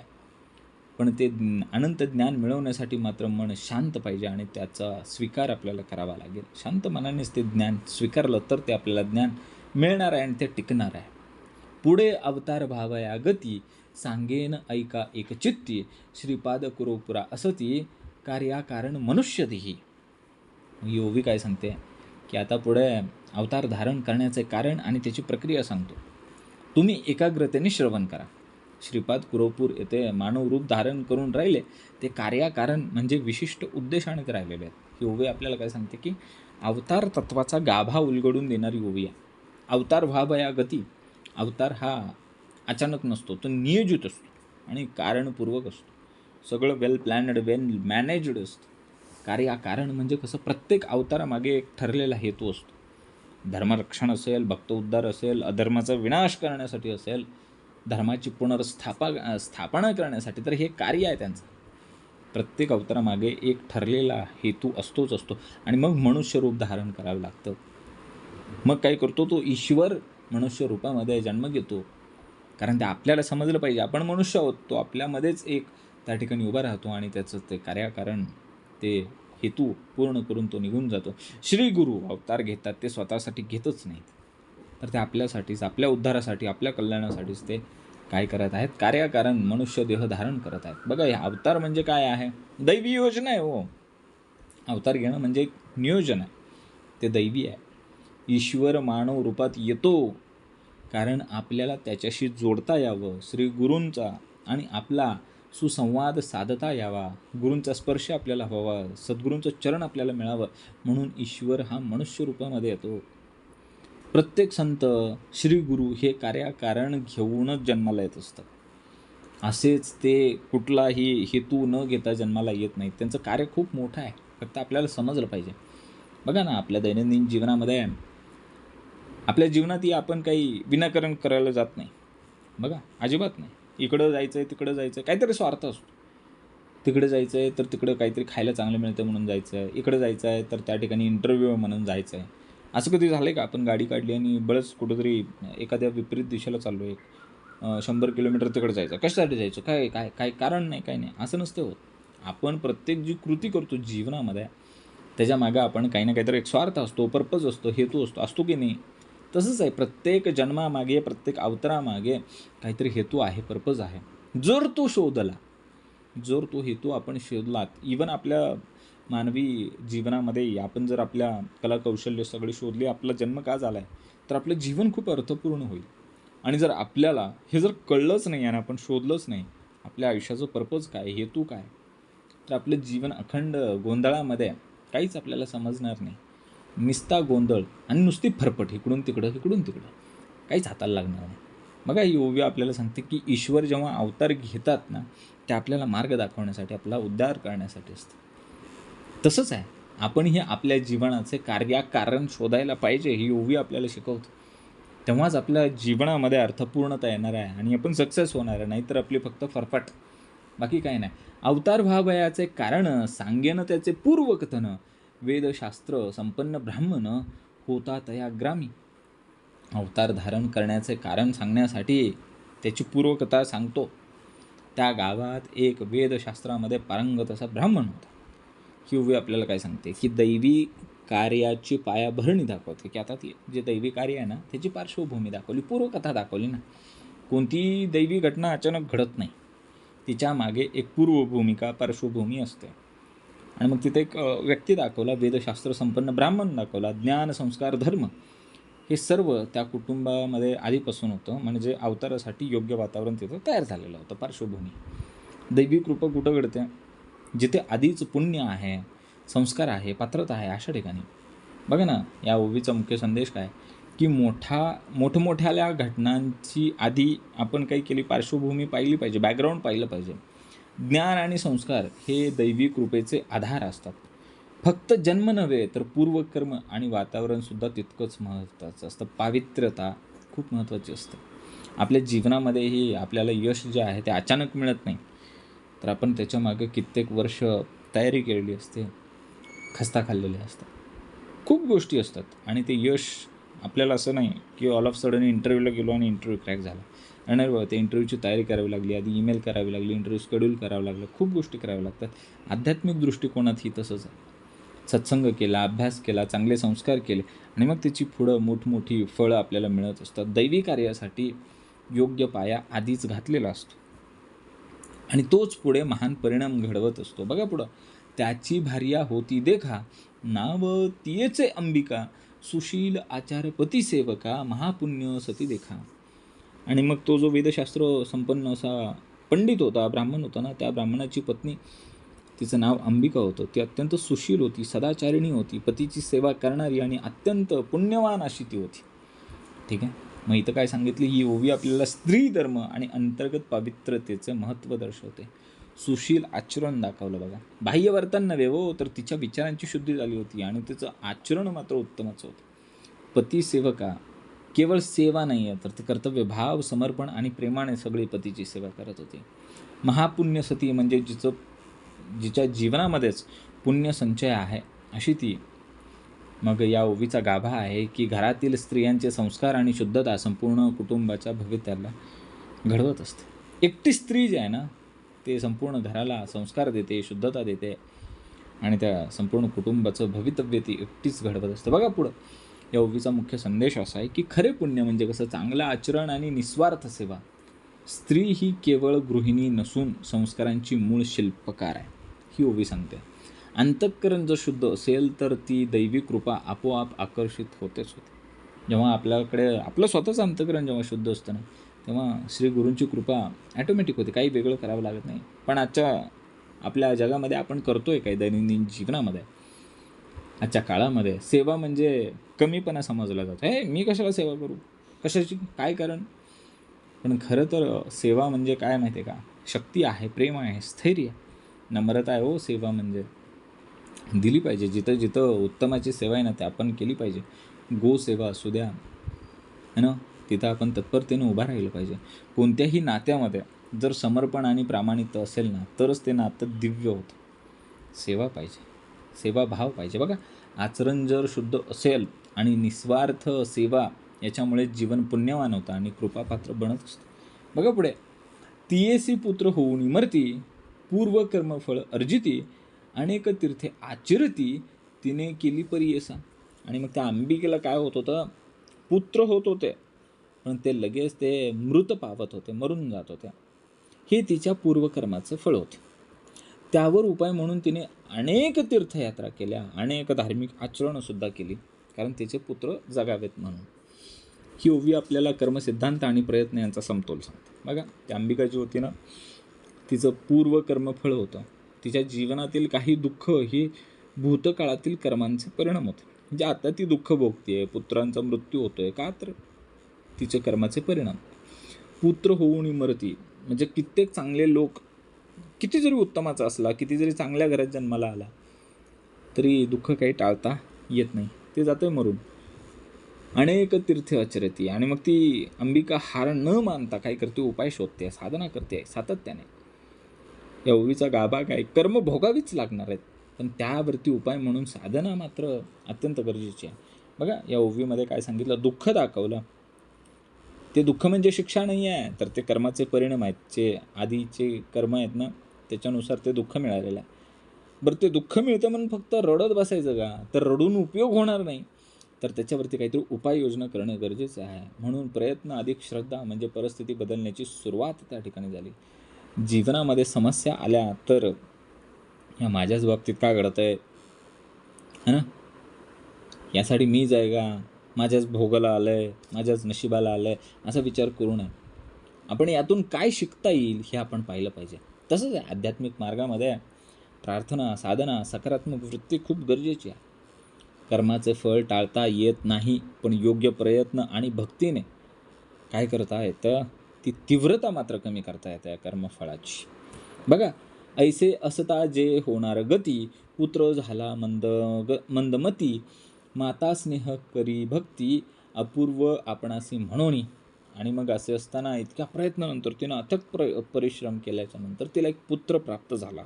पण ते अनंत ज्ञान मिळवण्यासाठी मात्र मन शांत पाहिजे आणि त्याचा स्वीकार आपल्याला करावा लागेल. शांत मनानेच ते ज्ञान स्वीकारलं तर ते आपल्याला ज्ञान मिळणार आहे आणि ते टिकणार आहे. पुढे अवतार भावया गती, सांगेन ऐका एकचित्ती, श्रीपाद कुरोपुरा असती, कार्याकारण मनुष्य देही. योगी काय सांगते की आता पुढे अवतार धारण करण्याचे कारण आणि त्याची प्रक्रिया सांगतो. तुम्ही एकाग्रतेने श्रवण करा. श्रीपाद कुरोपूर येथे मानव रूप धारण करून राहिले, ते कार्याकारण म्हणजे विशिष्ट उद्देशाने ते राहिलेले आहेत. ही ओवी आपल्याला काय सांगते की अवतार तत्वाचा गाभा उलगडून देणारी ओवी आहे. अवतार व्हावया गती, अवतार हा अचानक नसतो, तो नियोजित असतो आणि कारणपूर्वक असतो. सगळं वेल प्लॅनड, वेल मॅनेज्ड असतं. कार्याकारण म्हणजे कसं, प्रत्येक अवतारामागे एक ठरलेला हेतू असतो. धर्मरक्षण असेल, भक्त उद्धार असेल, अधर्माचा विनाश करण्यासाठी असेल, धर्माची स्थापना करण्यासाठी, तर हे कार्य आहे त्यांचं. प्रत्येक अवतारामागे एक ठरलेला हेतू असतो आणि मग मनुष्य रूप धारण करावं लागतं. मग काय करतो, तो ईश्वर मनुष्य रूपामध्ये जन्म घेतो. कारण ते आपल्याला समजलं पाहिजे, आपण मनुष्य आहोत. तो आपल्यामध्येच एक त्या ठिकाणी उभा राहतो आणि त्याचं ते कार्याकारण, ते हेतू पूर्ण करून तो निघून जातो. श्री गुरु अवतार घेतात, ते स्वतःसाठी घेतच नाहीत, तर ते आपल्यासाठीच, आपल्या उद्धारासाठी, आपल्या कल्याणासाठीच ते काय करत आहेत, कार्याकारण मनुष्य देह धारण करत आहेत. बघा, हे अवतार म्हणजे काय आहे, दैवी योजना आहे. हो, अवतार घेणं म्हणजे एक नियोजन आहे, ते दैवी आहे. ईश्वर मानव रूपात येतो कारण आपल्याला त्याच्याशी जोडता यावं, श्री गुरूंचा आणि आपला सुसंवाद साधता यावा, गुरूंचा स्पर्श आपल्याला व्हावा, सद्गुरूंचं चरण आपल्याला मिळावं, म्हणून ईश्वर हा मनुष्य रूपामध्ये येतो. प्रत्येक संत, श्री गुरु हे कार्याकारण घेऊनच जन्माला येत असतात. असेच ते कुठलाही हेतू न घेता जन्माला येत नाहीत. त्यांचं कार्य खूप मोठं आहे, फक्त आपल्याला समजलं पाहिजे. बघा ना, आपल्या दैनंदिन जीवनामध्ये, आपल्या जीवनातही आपण काही विनाकारण करायला जात नाही. बघा, अजिबात नाही. इकडं जायचं आहे, तिकडं जायचं आहे, काहीतरी स्वार्थ असतो. तिकडे जायचं आहे तर तिकडं काहीतरी खायला चांगलं मिळतं म्हणून जायचं आहे, इकडं जायचं आहे तर त्या ठिकाणी इंटरव्ह्यू म्हणून जायचं आहे. असं कधी झालं आहे का, आपण गाडी काढली आणि बळच कुठंतरी एखाद्या विपरीत दिशेला चाललो आहे, 100 किलोमीटर तिकडे जायचं, कशासाठी जायचं, काय काय काय कारण नाही, काय नाही, असं नसतं होत. आपण प्रत्येक जी कृती करतो जीवनामध्ये, त्याच्यामागं आपण काही ना काहीतरी एक स्वार्थ असतो, पर्पज असतो, हेतू असतो की नाही. तसंच आहे, प्रत्येक जन्मामागे, प्रत्येक अवतारामागे काहीतरी हेतू आहे, पर्पज आहे. जर तो हेतू आपण शोधलात, इवन आपल्या मानवी जीवनामध्ये आपण जर आपल्या कलाकौशल्य सगळे शोधले, आपला जन्म का झाला आहे, तर आपलं जीवन खूप अर्थपूर्ण होईल. आणि जर आपल्याला हे जर कळलंच नाही आणि आपण शोधलंच नाही, आपल्या आयुष्याचं पर्पज काय, हेतू काय, तर आपलं जीवन अखंड गोंधळामध्ये, काहीच आपल्याला समजणार नाही. निस्ता गोंधळ आणि नुसती फरफट, इकडून तिकडं, काहीच हाताला लागणार नाही. बघा, ही ओवी आपल्याला सांगते की ईश्वर जेव्हा अवतार घेतात ना, ते आपल्याला मार्ग दाखवण्यासाठी, आपला उद्धार करण्यासाठी असतं. तसंच आहे, आपणही आपल्या जीवनाचे कारण शोधायला पाहिजे, ही ओवी आपल्याला शिकवते. तेव्हाच आपल्या जीवनामध्ये अर्थपूर्णता येणार आहे आणि आपण सक्सेस होणार आहे, नाहीतर आपली फक्त फरफट, बाकी काही नाही. अवतार व्हावयाचे कारण सांगेन त्याचे पूर्वकथन, वेदशास्त्र संपन्न ब्राह्मण होता तया ग्रामी. अवतार धारण करण्याचे कारण सांगण्यासाठी त्याची पूर्वकथा सांगतो. त्या गावात एक वेदशास्त्रामध्ये पारंगत असा ब्राह्मण होता. ही ओवी आपल्याला काय सांगते, की दैवी कार्याची पायाभरणी दाखवते, की आता ती जे दैवी कार्य आहे ना, त्याची पार्श्वभूमी दाखवली, पूर्वकथा दाखवली ना. कोणतीही दैवी घटना अचानक घडत नाही, तिच्या मागे एक पूर्वभूमिका, पार्श्वभूमी असते. आणि मग तिथे एक व्यक्ती दाखवला, वेदशास्त्र संपन्न ब्राह्मण दाखवला, ज्ञान संस्कार धर्म हे सर्व त्या कुटुंबामध्ये आधीपासून होतं. म्हणजे अवतारासाठी योग्य वातावरण तिथं तयार झालेलं होतं, पार्श्वभूमी. दैवी कृपा कुठं घडते, जिथे आधीच पुण्य आहे, संस्कार आहे, पात्रता आहे, अशा ठिकाणी. बघा ना, या ओवीचा मुख्य संदेश काय, की मोठमोठ्या घटनांची आधी आपण काही केली, पार्श्वभूमी पाहिली पाहिजे, बॅकग्राऊंड पाहिलं पाहिजे. ज्ञान आणि संस्कार हे दैवी कृपेचे आधार असतात. फक्त जन्म नव्हे तर पूर्वकर्म आणि वातावरणसुद्धा तितकंच महत्त्वाचं असतं. पावित्र्यता खूप महत्त्वाची असते. आपल्या जीवनामध्येही आपल्याला यश जे आहे ते अचानक मिळत नाही, तर आपण त्याच्यामागे कित्येक वर्ष तयारी केलेली असते, खस्ता खाल्लेले असतात, खूप गोष्टी असतात. आणि ते यश आपल्याला असं नाही की ऑल ऑफ सडन इंटरव्ह्यूला गेलो आणि इंटरव्ह्यू क्रॅक झाला. नाही बाबा, त्या इंटरव्ह्यूची तयारी करावी लागली, आधी ईमेल करावी लागली, इंटरव्ह्यू शेड्यूल करावं लागलं, खूप गोष्टी कराव्या लागतात. आध्यात्मिक दृष्टिकोनातही तसंच आहे. सत्संग केला, अभ्यास केला, चांगले संस्कार केले आणि मग त्याची पुढं मोठमोठी फळं आपल्याला मिळत असतात. दैवी कार्यासाठी योग्य पाया आधीच घातलेला असतो आणि तोच पुढे महान परिणाम घडवत असतो. बघा पुढं, त्याची भार्या होती देखा, नाव तियेचे अंबिका, सुशील आचारपती सेवका, महापुण्य सती देखा. आणि मग तो जो वेदशास्त्र संपन्न असा पंडित होता, ब्राह्मण होता ना, त्या ब्राह्मणाची पत्नी, तिचं नाव अंबिका होतं. ती अत्यंत सुशील होती, सदाचारिणी होती, पतीची सेवा करणारी आणि अत्यंत पुण्यवान अशी ती होती. ठीक आहे. मग इथं काय सांगितली, ही ओवी आपल्याला स्त्री धर्म आणि अंतर्गत पवित्रतेचं महत्त्व दर्शवते. सुशील आचरण दाखवलं बघा, बाह्य वर्तन नव्हे हो, तर तिच्या विचारांची शुद्धी झाली होती आणि तिचं आचरण मात्र उत्तमच होतं. पती सेवका, केवळ सेवा नाही आहे, तर ते कर्तव्य, भाव, समर्पण आणि प्रेमाने सगळी पतीची सेवा करत होती. महापुण्य सती म्हणजे जिच्या जीवनामध्येच पुण्य संचय आहे अशी ती. मग या ओवीचा गाभा आहे की घरातील स्त्रियांचे संस्कार आणि शुद्धता संपूर्ण कुटुंबाच्या भवितव्याला घडवत असते. एकटी स्त्री जी आहे ना, ते संपूर्ण घराला संस्कार देते, शुद्धता देते आणि त्या संपूर्ण कुटुंबाचं भवितव्य ती एकटीच घडवत असते. बघा पुढं, या ओवीचा मुख्य संदेश असा आहे की खरे पुण्य म्हणजे कसं, चांगलं आचरण आणि निस्वार्थ सेवा. स्त्री ही केवळ गृहिणी नसून संस्कारांची मूळ शिल्पकार आहे, ही ओवी सांगते. अंतःकरण जर शुद्ध असेल तर ती दैवी कृपा आपोआप आकर्षित होतेच होते. जेव्हा आपल्याकडे आपलं स्वतःचं अंतःकरण जेव्हा शुद्ध असतं ना, तेव्हा श्री गुरूंची कृपा ॲटोमॅटिक होते, काही वेगळं करावं लागत नाही. पण आपल्या जगामध्ये आपण करतोय काय, दैनंदिन जीवनामध्ये आजच्या काळामध्ये सेवा म्हणजे कमीपणा समजला जातो. हे मी कशाला सेवा करू, कशाची, काय कारण. पण खरं तर सेवा म्हणजे काय माहिती आहे का, शक्ती आहे, प्रेम आहे, स्थैर्य, नम्रता आहे. हो, सेवा म्हणजे दिली पाहिजे. जिथं जिथं उत्तमाची सेवा आहे ना, ते आपण केली पाहिजे. गोसेवा असू द्या, है ना, तिथं आपण तत्परतेने उभा राहिलं पाहिजे. कोणत्याही नात्यामध्ये जर समर्पण आणि प्रामाणिकता असेल ना, तरच ते नातं दिव्य होतं. सेवा पाहिजे, सेवाभाव पाहिजे. बघा, आचरण जर शुद्ध असेल आणि निस्वार्थ सेवा, याच्यामुळे जीवन पुण्यवान होतं आणि कृपापात्र बनत असतं. बघा पुढे, तियेसी पुत्र होऊन इमरती, पूर्वकर्मफळ अर्जिती, अनेक तीर्थे आचरती, तिने केली परियेसा. आणि मग त्या अंबिकेला काय होत होतं, पुत्र होत होते, पण ते लगेच ते मृत पावत होते, मरून जात होत्या. हे तिच्या पूर्वकर्माचं फळ होते. त्यावर उपाय म्हणून तिने अनेक तीर्थयात्रा केल्या, अनेक धार्मिक आचरणंसुद्धा केली, कारण तिचे पुत्र जगावेत म्हणून. ही ओवी आपल्याला कर्मसिद्धांत आणि प्रयत्न यांचा समतोल सांगते. बघा, त्या अंबिका जी होती ना, तिचं पूर्वकर्मफळ होतं. तिच्या जीवनातील काही दुःख ही भूतकाळातील कर्मांचे परिणाम होते. म्हणजे आता ती दुःख भोगते, पुत्रांचा मृत्यू होतोय का, तर तिचे कर्माचे परिणाम. पुत्र होऊन इमरती म्हणजे कित्येक चांगले लोक, किती जरी उत्तमाचा असला, किती जरी चांगल्या घरात जन्माला आला, तरी दुःख काही टाळता येत नाही, ते जातं आहे मरून. अनेक तीर्थ आचरती, आणि मग ती अंबिका हार न मानता काय करते, उपाय शोधते, साधना करते सातत्याने. या ओवीचा गाभा काय, कर्म भोगावीच लागणार आहेत, पण त्यावरती उपाय म्हणून साधना मात्र अत्यंत गरजेची आहे. बघा या ओवीमध्ये काय सांगितलं, दुःख दाखवलं. ते दुःख म्हणजे शिक्षा नाही आहे, तर ते कर्माचे परिणाम आहेत, जे आधीचे कर्म आहेत ना त्याच्यानुसार ते दुःख मिळालेलं आहे. बरं ते दुःख मिळतं म्हणून फक्त रडत बसायचं का, तर रडून उपयोग होणार नाही, तर त्याच्यावरती काहीतरी उपाययोजना करणं गरजेचं आहे. म्हणून प्रयत्न अधिक श्रद्धा म्हणजे परिस्थिती बदलण्याची सुरुवात त्या ठिकाणी झाली. जीवनामध्ये समस्या आल्या तर ह्या माझ्याच बाबतीत का घडत आहे है ना, यासाठी मीच आहे का, माझ्याच भोगाला आलं आहे, माझ्याच नशिबाला आलं आहे, असा विचार करू नये. आपण यातून काय शिकता येईल हे आपण पाहिलं पाहिजे. तसंच आहे आध्यात्मिक मार्गामध्ये प्रार्थना, साधना, सकारात्मक वृत्ती खूप गरजेची आहे. कर्माचे फळ टाळता येत नाही, पण योग्य प्रयत्न आणि भक्तीने काय करता येतं, ती तीव्रता मात्र कमी करता येते या कर्मफळाची. बघा ऐसे असता जे होणार गती, पुत्र झाला मंदमती, माता स्नेह करी भक्ती, अपूर्व आपणासी म्हणोनी. आणि मग असे असताना इतक्या प्रयत्नानंतर तिनं अथक परिश्रम केल्याच्या नंतर तिला एक पुत्र प्राप्त झाला,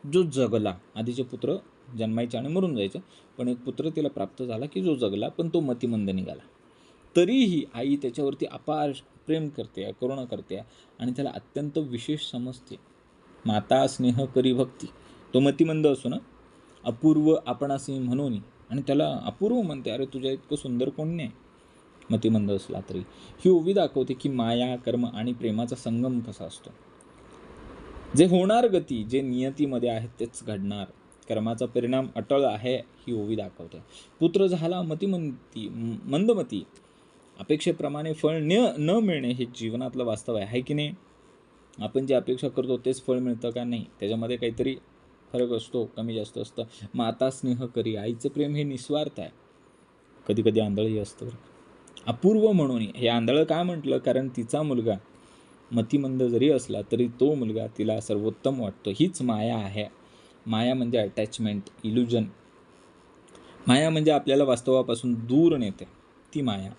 जो जगला. आधीचे पुत्र जन्मायचे आणि मरून जायचे, पण एक पुत्र तिला प्राप्त झाला की जो जगला, पण तो मतिमंद निघाला. तरीही आई त्याच्यावरती अपार प्रेम करते, करुणा करते, आणि त्याला अत्यंत विशेष समजते. माता स्नेह करी भक्ती, तो मतिमंद असो ना, अपूर्व आपणासी म्हणून, आणि त्याला अपूर्व म्हणते, अरे तुझ्या इतकं सुंदर कोण नाही मतिमंद असला तरी. ही ओवी दाखवते की माया, कर्म आणि प्रेमाचा संगम कसा असतो. जे होणार गती, जे नियतीमध्ये आहे तेच घडणार, कर्माचा परिणाम अटळ आहे, ही ओवी दाखवते. पुत्र झाला मंदमती, अपेक्षेप्रमाणे फळ न मिळणे हे जीवनातलं वास्तव आहे की नाही. आपण जे अपेक्षा करतो तेच फळ मिळतं का, नाही, त्याच्यामध्ये काहीतरी फरक असतो, कमी जास्त असतं. माता स्नेह करी, आईचं प्रेम हे निस्वार्थ आहे, कधी कधी आंधळही असतं. अपूर्व म्हणून, हे आंधळं का म्हटलं, कारण तिचा मुलगा मतिमंद जरी असला तरी तो मुलगा तिला सर्वोत्तम वाटतो. हीच माया आहे. माया म्हणजे अटॅचमेंट, इल्युजन. माया म्हणजे आपल्याला वास्तवापासून दूर नेते, ती माया.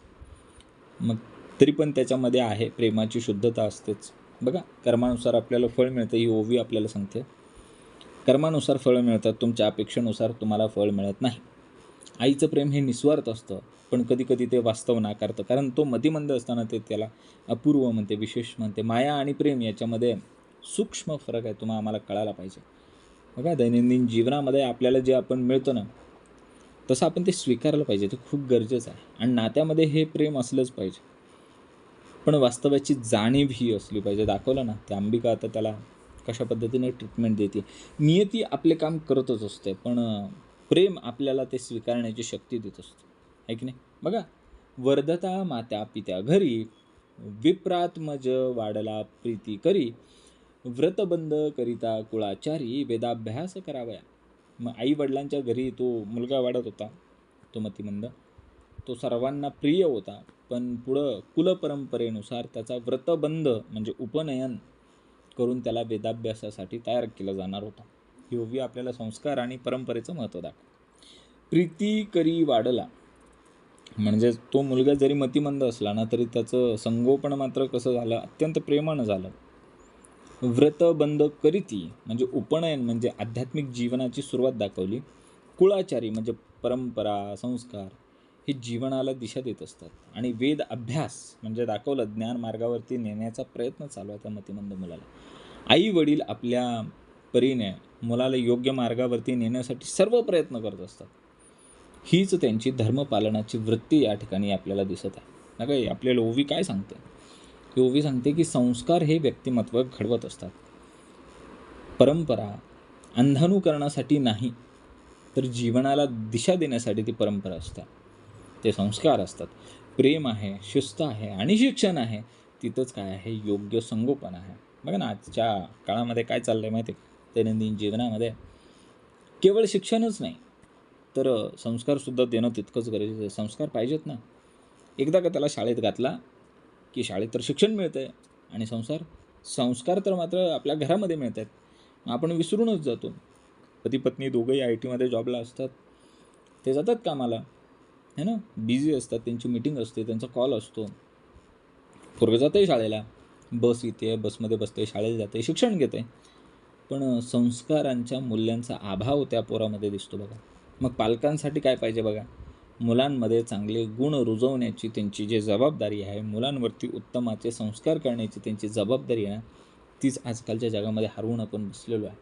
मग तरी पण त्याच्यामध्ये आहे प्रेमाची शुद्धता असतेच. बघा कर्मानुसार आपल्याला फळ मिळतं, ही ओवी आपल्याला सांगते. कर्मानुसार फळं मिळतात, तुमच्या अपेक्षेनुसार तुम्हाला फळ मिळत नाही. आईचं प्रेम हे निस्वार्थ असतं, पण कधी कधी ते वास्तव नाकारतं, कारण तो मतिमंद असताना ते त्याला अपूर्व म्हणते, विशेष म्हणते. माया आणि प्रेम याच्यामध्ये सूक्ष्म फरक आहे, आम्हाला कळायला पाहिजे. बघा दैनंदिन जीवनामध्ये आपल्याला जे आपण मिळतं ना, तसं आपण ते स्वीकारलं पाहिजे, ते खूप गरजेचं आहे. आणि नात्यामध्ये हे प्रेम असलंच पाहिजे, पण वास्तवाची जाणीव ही असली पाहिजे. दाखवलं ना त्या अंबिका आता त्याला कशा पद्धतीने ट्रीटमेंट देते. नियती आपले काम करतच असते, पण प्रेम आपल्याला ते स्वीकारण्याची शक्ती देत असते, आहे की नाही. बघा वर्धता मात्या पित्या घरी, विप्रात्मज वाढला प्रीती करी, व्रतबंध करिता कुळाचारी, वेदाभ्यास करावया. मग आई वडिलांच्या घरी तो मुलगा वाढत होता, तो मतिमंद, तो सर्वांना प्रिय होता, पण पुढं कुलपरंपरेनुसार त्याचा व्रतबंध म्हणजे उपनयन करून त्याला वेदाभ्यासासाठी तयार केला जाणार होता. ही ओवी आपल्याला संस्कार आणि परंपरेचं महत्त्व दाखवते. प्रीती करी वाढला म्हणजे तो मुलगा जरी मतिमंद असला ना, तरी त्याचं संगोपन मात्र कसं झालं, अत्यंत प्रेमानं झालं. व्रतबंध करीती म्हणजे उपनयन म्हणजे आध्यात्मिक जीवनाची सुरुवात दाखवली. कुळाचारी म्हणजे परंपरा, संस्कार हे जीवनाला दिशा देत असतात. आणि वेद अभ्यास म्हणजे दाखवलं ज्ञान मार्गावरती नेण्याचा प्रयत्न चालू आहे त्या मतिमंद मुलाला. आई वडील आपल्या परीने मुलाला योग्य मार्गावरती नेण्यासाठी सर्व प्रयत्न करत असतात. हीच त्यांची धर्मपालनाची वृत्ती या ठिकाणी आपल्याला दिसत आहे. नका आपल्याला ओवी काय सांगते, ही ओवी सांगते की संस्कार हे व्यक्तिमत्व घडवत असतात. परंपरा अंधानुकरणासाठी नाही, तर जीवनाला दिशा देण्यासाठी ती परंपरा असतात, ते संस्कार असतात. प्रेम आहे, शिस्त आहे आणि शिक्षण आहे, तिथंच काय आहे, योग्य संगोपन आहे. बघा ना आजच्या काळामध्ये काय चाललं आहे माहिती आहे, दैनंदिन जीवनामध्ये केवळ शिक्षणच नाही, तर संस्कारसुद्धा देणं तितकंच गरजेचं आहे. संस्कार पाहिजेत ना. एकदा का त्याला शाळेत घातला की शाळेत तर शिक्षण मिळतं आहे, आणि संस्कार तर मात्र आपल्या घरामध्ये मिळत आहेत. आपण विसरूनच जातो. पती पत्नी दोघंही IT मध्ये जॉबला असतात, ते जातात कामाला, है ना, बिझी असतात, त्यांची मीटिंग असते, त्यांचा कॉल असतो. पोरगं जातं आहे शाळेला, बस येते, बसमध्ये बसते, शाळेत जाते, शिक्षण घेते. पण संस्कारांच्या मूल्यांचा अभाव त्या पोरामध्ये दिसतो बघा. मग पालकांसाठी काय पाहिजे बघा, मुलांमध्ये चांगले गुण रुजवण्याची त्यांची जी जबाबदारी आहे, मुलांवरती उत्तमाचे संस्कार करण्याची त्यांची जबाबदारी आहे, तीच आजकालच्या जगामध्ये हरवून आपण बसलेलो आहे.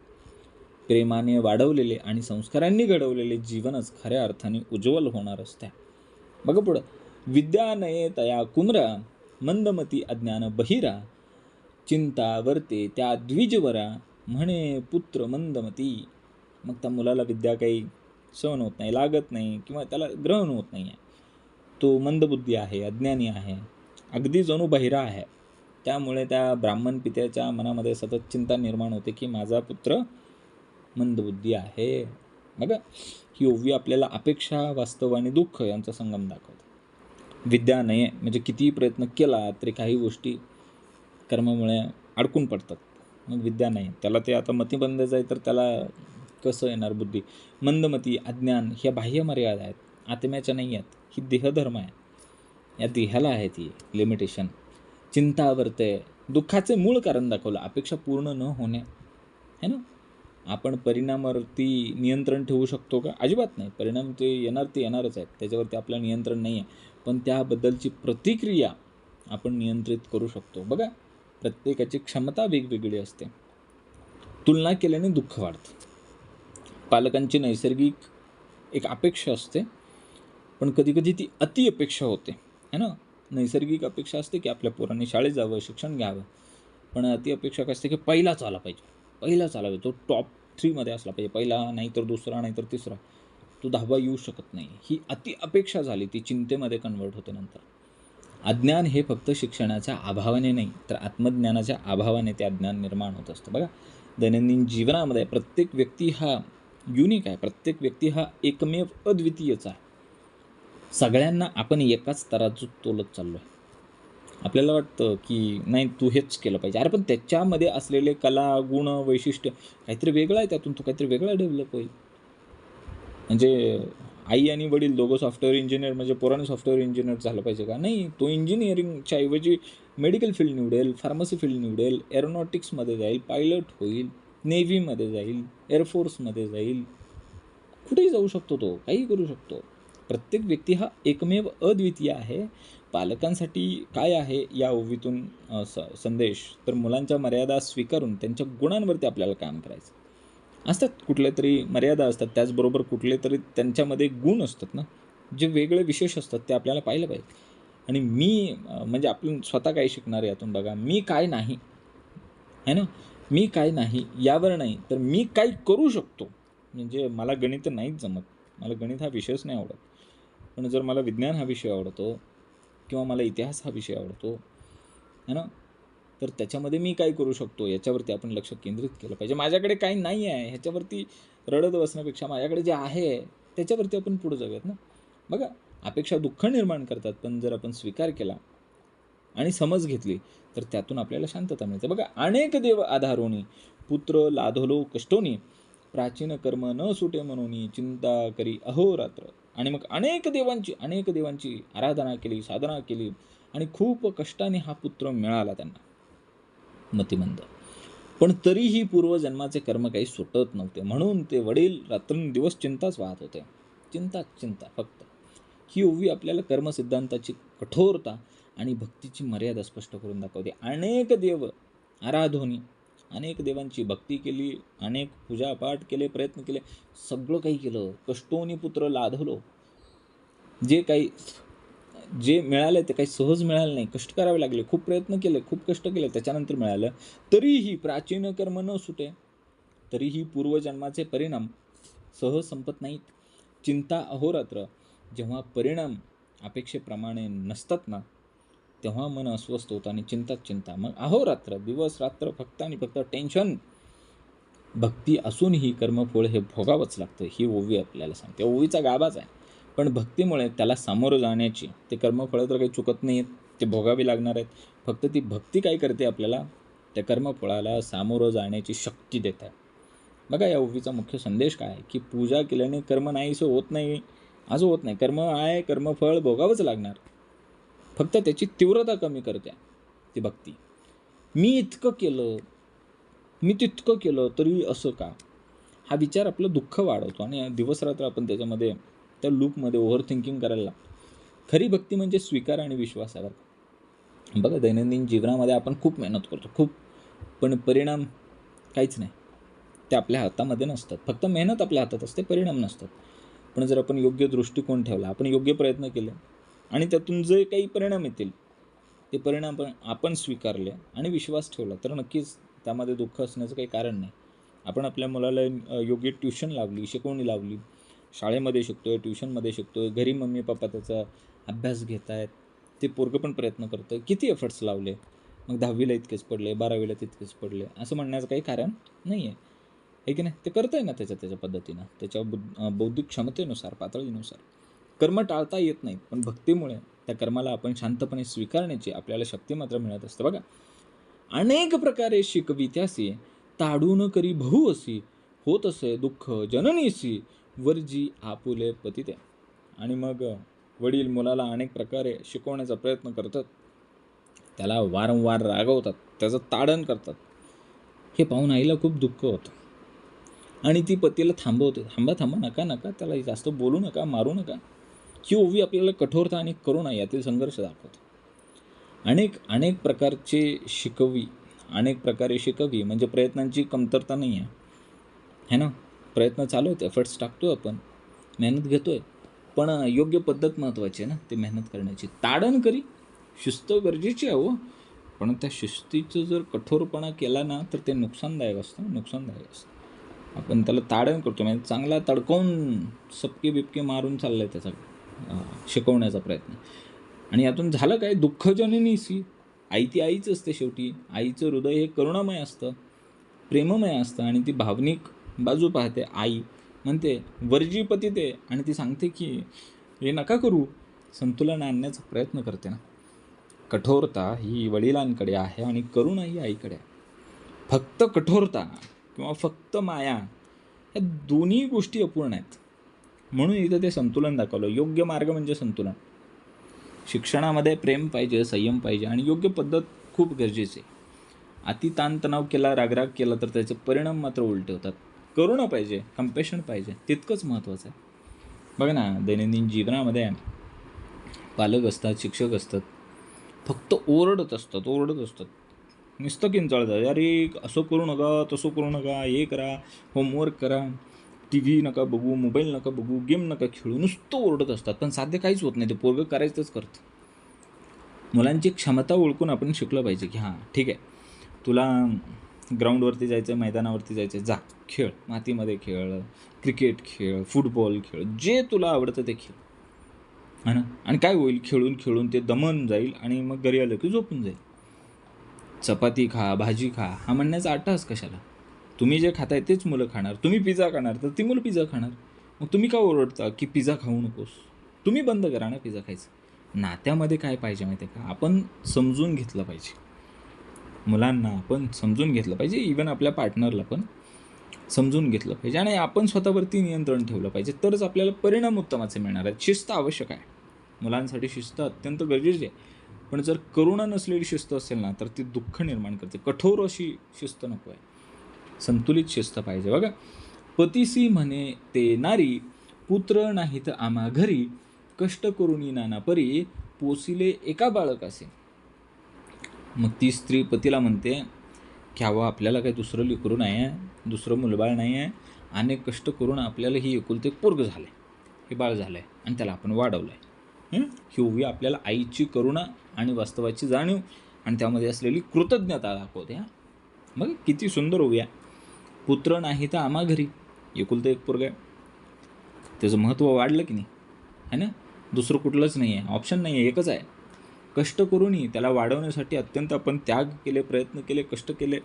प्रेमाने वाढवलेले आणि संस्कारांनी घडवलेले जीवनच खऱ्या अर्थाने उज्ज्वल होणार असते. बघा पुढं, विद्या नये तया कुमरा, मंदमती अज्ञान बहिरा, चिंता वर्ते त्या द्विजवरा, म्हणे पुत्र मंदमती. मग त्या मुलाला विद्या काही सहन होत नाही, लागत नाही, किंवा त्याला ग्रहण होत नाही आहे. तो मंदबुद्धी आहे, अज्ञानी आहे, अगदी जणू बहिरा आहे. त्यामुळे त्या ब्राह्मण पित्याच्या मनामध्ये सतत चिंता निर्माण होते की माझा पुत्र मंदबुद्धी आहे. बघा, ही ओवी आपल्याला अपेक्षा, वास्तव आणि दुःख यांचा संगम दाखवते. विद्या नये म्हणजे कितीही प्रयत्न केला तरी काही गोष्टी कर्मामुळे अडकून पडतात. मग विद्या नाही, त्याला ते आता मतिबंधच आहे, तर त्याला कसं येणार बुद्धी. मंदमती, अज्ञान, ह्या बाह्य मर्यादा आहेत, आत्म्याच्या नाही आहेत. ही देहधर्म आहे, या देहाला आहे ती लिमिटेशन. चिंता वर्ते, दुःखाचे मूळ कारण दाखवलं, अपेक्षा पूर्ण न होणे, है ना. आपण परिणामावरती नियंत्रण ठेवू शकतो का? अजिबात नाही. परिणाम ते येणारच आहेत, त्याच्यावरती आपलं नियंत्रण नाही आहे. पण त्याबद्दलची प्रतिक्रिया आपण नियंत्रित करू शकतो. बघा, प्रत्येकाची क्षमता वेगवेगळी असते. तुलना केल्याने दुःख वाढतं. पालकांची नैसर्गिक एक अपेक्षा असते, पण कधीकधी ती अति अपेक्षा होते, है ना. नैसर्गिक अपेक्षा असते की आपल्या पोरांनी शाळेत जावं, शिक्षण घ्यावं. पण अति अपेक्षा काय असते की पहिलाच आला पाहिजे, पहिलाच आला पाहिजे, तो टॉप 3मध्ये असला पाहिजे, पहिला नाही तर दुसरा, नाही तर तिसरा, तो 10वा येऊ शकत नाही. ही अति अपेक्षा झाली, ती चिंतेमध्ये कन्वर्ट होते नंतर. अज्ञान हे फक्त शिक्षणाच्या अभावाने नाही, तर आत्मज्ञानाच्या अभावाने ते अज्ञान निर्माण होत असतं. बघा, दैनंदिन जीवनामध्ये प्रत्येक व्यक्ती हा युनिक आहे, प्रत्येक व्यक्ती हा एकमेव अद्वितीयच आहे. सगळ्यांना आपण एकाच स्तरात तोलत चाललो आहे. आपल्याला वाटतं की नाही, तू हेच केलं पाहिजे. अरे पण त्याच्यामध्ये असलेले कला, गुण, वैशिष्ट्य काहीतरी वेगळं आहे, त्यातून तो काहीतरी वेगळा डेव्हलप होईल. म्हणजे आई आणि वडील दोघं सॉफ्टवेअर इंजिनियर म्हणजे पोराने सॉफ्टवेअर इंजिनियर झालं पाहिजे का? नाही, तो इंजिनिअरिंगच्या ऐवजी मेडिकल फील्ड निवडेल, फार्मसी फील्ड निवडेल, एरोनॉटिक्समध्ये जाईल, पायलट होईल, नेव्हीमध्ये जाईल, एअरफोर्समध्ये जाईल, कुठेही जाऊ शकतो, तो काही करू शकतो. प्रत्येक व्यक्ती हा एकमेव अद्वितीय आहे. पालकांसाठी काय आहे या ओवीतून संदेश, तर मुलांच्या मर्यादा स्वीकारून त्यांच्या गुणांवरती आपल्याला काम करायचं असतात. कुठल्या तरी मर्यादा असतात, त्याचबरोबर कुठले तरी त्यांच्यामध्ये गुण असतात ना, जे वेगळे विशेष असतात, ते आपल्याला पाहिलं पाहिजे. आणि मी म्हणजे आपण स्वतः काय शिकणार यातून बघा, मी काय नाही, है ना, मी काय नाही यावर नाही, तर मी काय करू शकतो. म्हणजे मला गणित नाहीच जमत, मला गणित हा विषयच नाही आवडत, पण जर मला विज्ञान हा विषय आवडतो किंवा मला इतिहास हा विषय आवडतो, है ना, तर त्याच्यामध्ये मी काय करू शकतो याच्यावरती आपण लक्ष केंद्रित केलं पाहिजे. माझ्याकडे काही नाही आहे ह्याच्यावरती रडत बसण्यापेक्षा माझ्याकडे जे आहे त्याच्यावरती आपण पुढे जाऊयात ना. बघा, अपेक्षा दुःख निर्माण करतात, पण जर आपण स्वीकार केला आणि समज घेतली तर त्यातून आपल्याला शांतता मिळते. बघा, अनेक देव आधारोनी, पुत्र लाधलो कष्टोनी, प्राचीन कर्म न सुटे म्हणून, चिंता करी अहोरात्र. आणि मग अनेक देवांची आराधना केली, साधना केली, आणि खूप कष्टाने हा पुत्र मिळाला त्यांना, मतिमंद. पण तरीही पूर्वजन्माचे कर्म काही सुटत नव्हते, म्हणून ते वडील रात्रंदिवस चिंताच वाहत होते. चिंता फक्त. ही ओवी आपल्याला कर्मसिद्धांताची कठोरता आणि भक्तीची मर्यादा स्पष्ट करून दाखवते. अनेक देव आराधोनी, अनेक देवांची भक्ती केली, अनेक पूजापाठ केले, प्रयत्न केले, सगळं काही केलं. कष्टोनी पुत्र लाधलो, जे मिळालं ते काही सहज मिळालं नाही, कष्ट करावे लागले, खूप प्रयत्न केले, खूप कष्ट केले, त्याच्यानंतर मिळालं. तरीही प्राचीन कर्म न सुटे, तरीही पूर्वजन्माचे परिणाम सहज संपत नाहीत. चिंता अहोरात्र, जेव्हा परिणाम अपेक्षेप्रमाणे नसतात ना, तेव्हा मन अस्वस्थ होतं आणि चिंता. मग अहोरात्र, दिवस रात्र फक्त आणि फक्त टेन्शन. भक्ती असूनही कर्मफळ हे भोगावंच लागतं, ही ओवी आपल्याला सांगते. ओवीचा गाभाच आहे, पण भक्तीमुळे त्याला सामोरं जाण्याची, ते कर्मफळं तर काही चुकत नाही आहेत, ते भोगावी लागणार आहेत. फक्त ती भक्ती काय करते, आपल्याला त्या कर्मफळाला सामोरं जाण्याची शक्ती देत आहे. बघा या ओवीचा मुख्य संदेश काय आहे की पूजा केल्याने कर्म नाहीसं होत नाही, असं होत नाही. कर्म आहे, कर्मफळ भोगावंच लागणार. फक्त त्याची तीव्रता कमी करते ती भक्ती. मी इतकं केलं, मी तितकं केलं तरी असं का, हा विचार आपलं दुःख वाढवतो आणि दिवसरात्र आपण त्याच्यामध्ये त्या लूपमध्ये ओव्हर थिंकिंग करायला लागतो. खरी भक्ती म्हणजे स्वीकार आणि विश्वास आहे. बघा दैनंदिन जीवनामध्ये आपण खूप मेहनत करतो, खूप, पण परिणाम काहीच नाही. ते आपल्या हातामध्ये नसतात. फक्त मेहनत आपल्या हातात असते, परिणाम नसतात. पण जर आपण योग्य दृष्टिकोन ठेवला, आपण योग्य प्रयत्न केले आणि त्यातून जे काही परिणाम येतील ते परिणाम आपण स्वीकारले आणि विश्वास ठेवला तर नक्कीच त्यामध्ये दुःख असण्याचं काही कारण नाही. आपण आपल्या मुलाला योग्य ट्यूशन लावली, शिकवणी लावली, शाळेमध्ये शिकतोय, ट्यूशनमध्ये शिकतोय, घरी मम्मी पप्पा त्याचा अभ्यास घेत आहेत, ते पोरगं पण प्रयत्न करतं आहे, किती एफर्ट्स लावले, मग 10वीला इतकेच पडले, 12वीला तितकेच पडले, असं म्हणण्याचं काही कारण नाही आहे की नाही. ते करतं आहे ना त्याच्या पद्धतीनं, त्याच्या बौद्धिक क्षमतेनुसार, पातळीनुसार. कर्म टाळता येत नाहीत, पण भक्तीमुळे त्या कर्माला आपण शांतपणे स्वीकारण्याची आपल्याला शक्ती मात्र मिळत असते. बघा, अनेक प्रकारे शिकवी त्यासी, ताडून करी बहु असी, होत असे दुःख जननीसी, वर्जी आपुले पतिते. आणि मग वडील मुलाला अनेक प्रकारे शिकवण्याचा प्रयत्न करतात, त्याला वारंवार रागवतात, त्याचं ताडण करतात. हे पाहून आईला खूप दुःख होतं आणि ती पतीला थांबवते, थांबा नका, त्याला जास्त बोलू नका, मारू नका. ही ओवी आपल्याला कठोरता आणि करुणा यातील संघर्ष दाखवते. अनेक प्रकारचे अनेक प्रकारे शिकवी म्हणजे प्रयत्नांची कमतरता नाही आहे ना. प्रयत्न चालू आहेत, एफर्ट्स टाकतो आपण, मेहनत घेतोय, पण योग्य पद्धत महत्त्वाची आहे ना ते मेहनत करण्याची. ताडण करी, शिस्त गरजेची आहे हो, पण त्या शिस्तीचं जर कठोरपणा केला ना तर ते नुकसानदायक असतं. आपण त्याला ताडण करतो, म्हणजे चांगला तडकावून सपके बिपके मारून चाललाय त्याचा शिकवण्याचा प्रयत्न. आणि यातून झालं काय, दुःख जननीसी. आई ती आईच असते शेवटी. आईचं हृदय हे करुणामय असतं, प्रेममय असतं आणि ती भावनिक बाजू पाहते. आई म्हणते वर्जी पतिते आणि ती सांगते की हे नका करू, संतुलन आणण्याचा प्रयत्न करते ना. कठोरता ही वडिलांकडे आहे आणि करुणा ही आईकडे आहे. फक्त कठोरता किंवा फक्त माया या दोन्ही गोष्टी अपूर्ण आहेत. म्हणून इथं ते संतुलन दाखवलं. योग्य मार्ग म्हणजे संतुलन. शिक्षणामध्ये प्रेम पाहिजे, संयम पाहिजे आणि योग्य पद्धत खूप गरजेची आहे. अति ताणतणाव केला, रागराग केला तर त्याचे परिणाम मात्र उलटे होतात. करुणा पाहिजे, कंपॅशन पाहिजे, तितकंच महत्त्वाचं आहे. बघा ना, दैनंदिन जीवनामध्ये पालक असतात, शिक्षक असतात, फक्त ओरडत असतात, नुसतं किंचाळतात. अरे असं करू नका, तसं करू नका, हे करा, होमवर्क करा, टी व्ही नका बघू, मोबाईल नका बघू, गेम नका खेळू, नुसतं ओरडत असतात. पण साध्य काहीच होत नाही. ते पोरगं करायचंच करतं. मुलांची क्षमता ओळखून आपण शिकलं पाहिजे की हां ठीक आहे, तुला ग्राउंडवरती जायचं आहे, मैदानावरती जायचं आहे, जा खेळ, मातीमध्ये खेळ, क्रिकेट खेळ, फुटबॉल खेळ, जे तुला आवडतं ते खेळ, है ना. आणि काय होईल, खेळून ते दमन जाईल आणि मग घरी आलं की झोपून जाईल. चपाती खा, भाजी खा हा म्हणण्याचा अट्टहास कशाला. तुम्ही जे खाताय तेच मुलं खाणार. तुम्ही पिझ्झा खाणार तर ती मुलं पिझ्झा खाणार. मग तुम्ही का ओरडता की पिझ्झा खाऊ नकोस. तुम्ही बंद करा ना पिझ्झा खायचं. नात्यामध्ये काय पाहिजे माहिती आहे का, आपण समजून घेतलं पाहिजे मुलांना, आपण समजून घेतलं पाहिजे, इवन आपल्या पार्टनरला पण समजून घेतलं पाहिजे आणि आपण स्वतःवरती नियंत्रण ठेवलं पाहिजे, तरच आपल्याला परिणाम उत्तमाचे मिळणार आहेत. शिस्त आवश्यक आहे, मुलांसाठी शिस्त अत्यंत गरजेची आहे. पण जर करुणा नसलेली शिस्त असेल ना तर ती दुःख निर्माण करते. कठोर अशी शिस्त नको आहे, संतुलित शिस्त पाहिजे. बघा, पतीसी म्हणे ते नारी, पुत्र नाहीत आम्हा घरी, कष्ट करुणी नाना परी, पोसिले एका बाळकासे. मग ती स्त्री पतीला म्हणते की अहो आपल्याला काही दुसरं लेकरू नाही आहे, दुसरं मुलबाळ नाही आहे, अनेक कष्ट करून आपल्याला ही एकुलते पोरगं झालं आहे, हे बाळ झालं आहे आणि त्याला आपण वाढवलं आहे. ही ओवी आपल्याला आईची करुणा आणि वास्तवाची जाणीव आणि त्यामध्ये असलेली कृतज्ञता दाखवते. मग किती सुंदर ओवी आहे. पुत्र नाही तर आम्हा घरी, एकुलतं एक पोरगं आहे, त्याचं महत्त्व वाढलं की नाही, है ना. दुसरं कुठलंच नाही आहे, ऑप्शन नाही आहे, एकच आहे. कष्ट करूनही त्याला वाढवण्यासाठी अत्यंत आपण त्याग केले, प्रयत्न केले, कष्ट केले.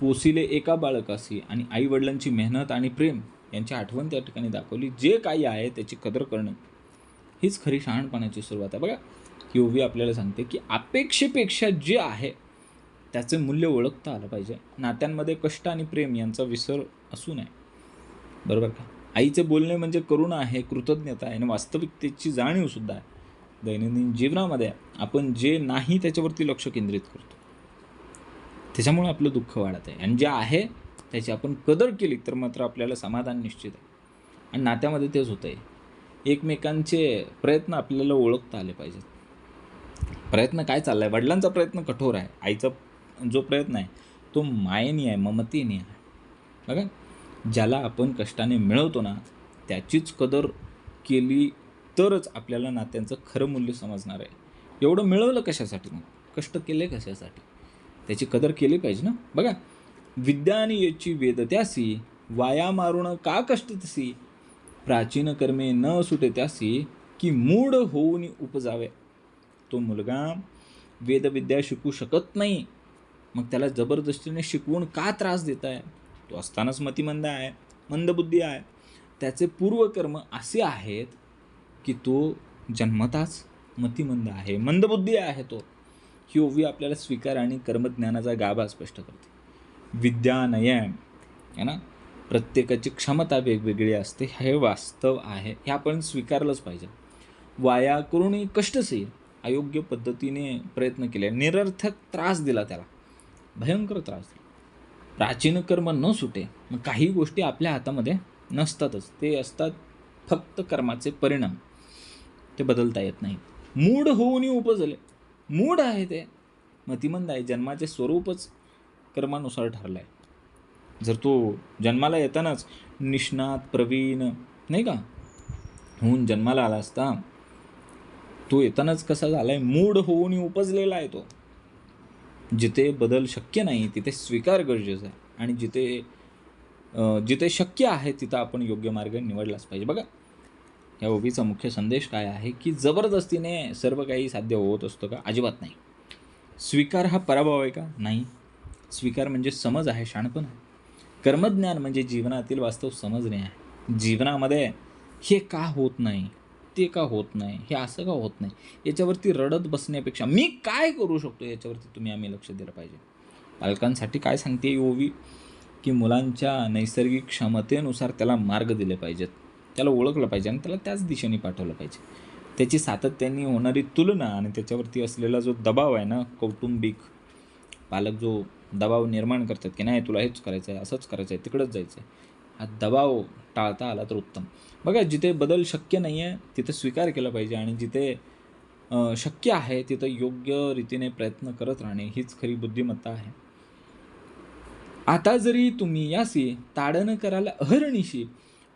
पोसिले एका बाळकासी आणि आईवडिलांची मेहनत आणि प्रेम यांची आठवण त्या ठिकाणी दाखवली. जे काही आहे त्याची कदर करणं हीच खरी शहाणपणाची सुरुवात आहे. बघा, ही ओवी आपल्याला सांगते की अपेक्षेपेक्षा जे आहे त्याचे मूल्य ओळखता आलं पाहिजे. नात्यांमध्ये कष्ट आणि प्रेम यांचा विसर असू नये, बरोबर का? आईचे बोलणे म्हणजे करुणा आहे, कृतज्ञता आहे आणि वास्तविकतेची जाणीवसुद्धा आहे. दैनंदिन जीवनामध्ये आपण जे नाही त्याच्यावरती लक्ष केंद्रित करतो, त्याच्यामुळे आपलं दुःख वाढत आहे. आणि जे आहे त्याची आपण कदर केली तर मात्र आपल्याला समाधान निश्चित आहे. आणि नात्यामध्ये तेच होतं आहे. एकमेकांचे प्रयत्न आपल्याला ओळखता आले पाहिजेत. प्रयत्न काय चालला आहे? वडिलांचा प्रयत्न कठोर आहे, आईचा जो प्रयत्न आहे तो मायेने आहे, ममतेने आहे. बघा, ज्याला आपण कष्टाने मिळवतो ना त्याचीच कदर केली तरच आपल्याला नात्यांचं खरं मूल्य समजणार आहे. एवढं मिळवलं कशासाठी? मग कष्ट केले कशासाठी? त्याची कदर केली पाहिजे ना. बघा, विद्या आणि याची वेद त्यासी, वाया मारून का कष्ट तसी, प्राचीन कर्मे न सुटे त्यासी, की मूढ होऊन उपजावे. तो मुलगा वेदविद्या शिकू शकत नाही, मग त्याला जबरदस्तीने शिकवून का त्रास देत आहे? तो असतानाच मतिमंद आहे, मंदबुद्धी आहे. त्याचे पूर्वकर्म असे आहेत की तो जन्मताच मतिमंद आहे, मंदबुद्धी आहे तो. ही ओवी आपल्याला स्वीकार आणि कर्मज्ञानाचा गाभा स्पष्ट करते. विद्या नय आहे ना, प्रत्येकाची क्षमता वेगवेगळी असते, हे वास्तव आहे, हे आपण स्वीकारलंच पाहिजे. वाया करून कष्टसे, अयोग्य पद्धतीने प्रयत्न केले, निरर्थक त्रास दिला, त्याला भयंकर त्रास दिला. प्राचीन कर्म न सुटे, मग काही गोष्टी आपल्या हातामध्ये नसतातच, ते असतात फक्त कर्माचे परिणाम, ते बदलता येत नाही. मूढ होऊन उपजले, मूढ आहे ते, मतिमंद आहे, जन्माचे स्वरूपच कर्मानुसार ठरलं आहे. जर तो जन्माला येतानाच निष्णात प्रवीण नाही का होऊन जन्माला आला असता, तो येतानाच कसा झाला आहे? मूढ होऊन उपजलेला आहे तो. जिथे बदल शक्य नाही तिथे स्वीकार गरजेचा आहे, आणि जिथे शक्य आहे तिथं आपण योग्य मार्ग निवडलाच पाहिजे. बघा, या ओवीचा मुख्य संदेश काय आहे की जबरदस्तीने सर्व काही साध्य होत असतं का? अजिबात नाही. स्वीकार हा पराभव आहे का? नाही. स्वीकार म्हणजे समज आहे, शहाणपण आहे. कर्मज्ञान म्हणजे जीवनातील वास्तव समजणे आहे. जीवनामध्ये हे का होत नाही, ते का होत नाही, हे असं का होत नाही, याच्यावरती रडत बसण्यापेक्षा मी काय करू शकतो याच्यावरती आम्ही लक्ष दिलं पाहिजे. पालकांसाठी काय सांगते ओवी की मुलांच्या नैसर्गिक क्षमतेनुसार त्याला मार्ग दिले पाहिजेत, त्याला ओळखलं पाहिजे आणि त्याला त्याच दिशेने पाठवलं पाहिजे. त्याची सातत्याने होणारी तुलना आणि त्याच्यावरती असलेला जो दबाव आहे ना, कौटुंबिक पालक जो दबाव निर्माण करतात की नाही तुला हेच करायचं आहे, असंच करायचं आहे, तिकडंच जायचं आहे, हा दबाव टाळता आला तर उत्तम. बघा, जिथे बदल शक्य नाही आहे तिथे स्वीकार केला पाहिजे, आणि जिथे शक्य आहे तिथं योग्य रीतीने प्रयत्न करत राहणे हीच खरी बुद्धिमत्ता आहे. आता जरी तुम्ही यासी, ताडन कराल अहर्निशी,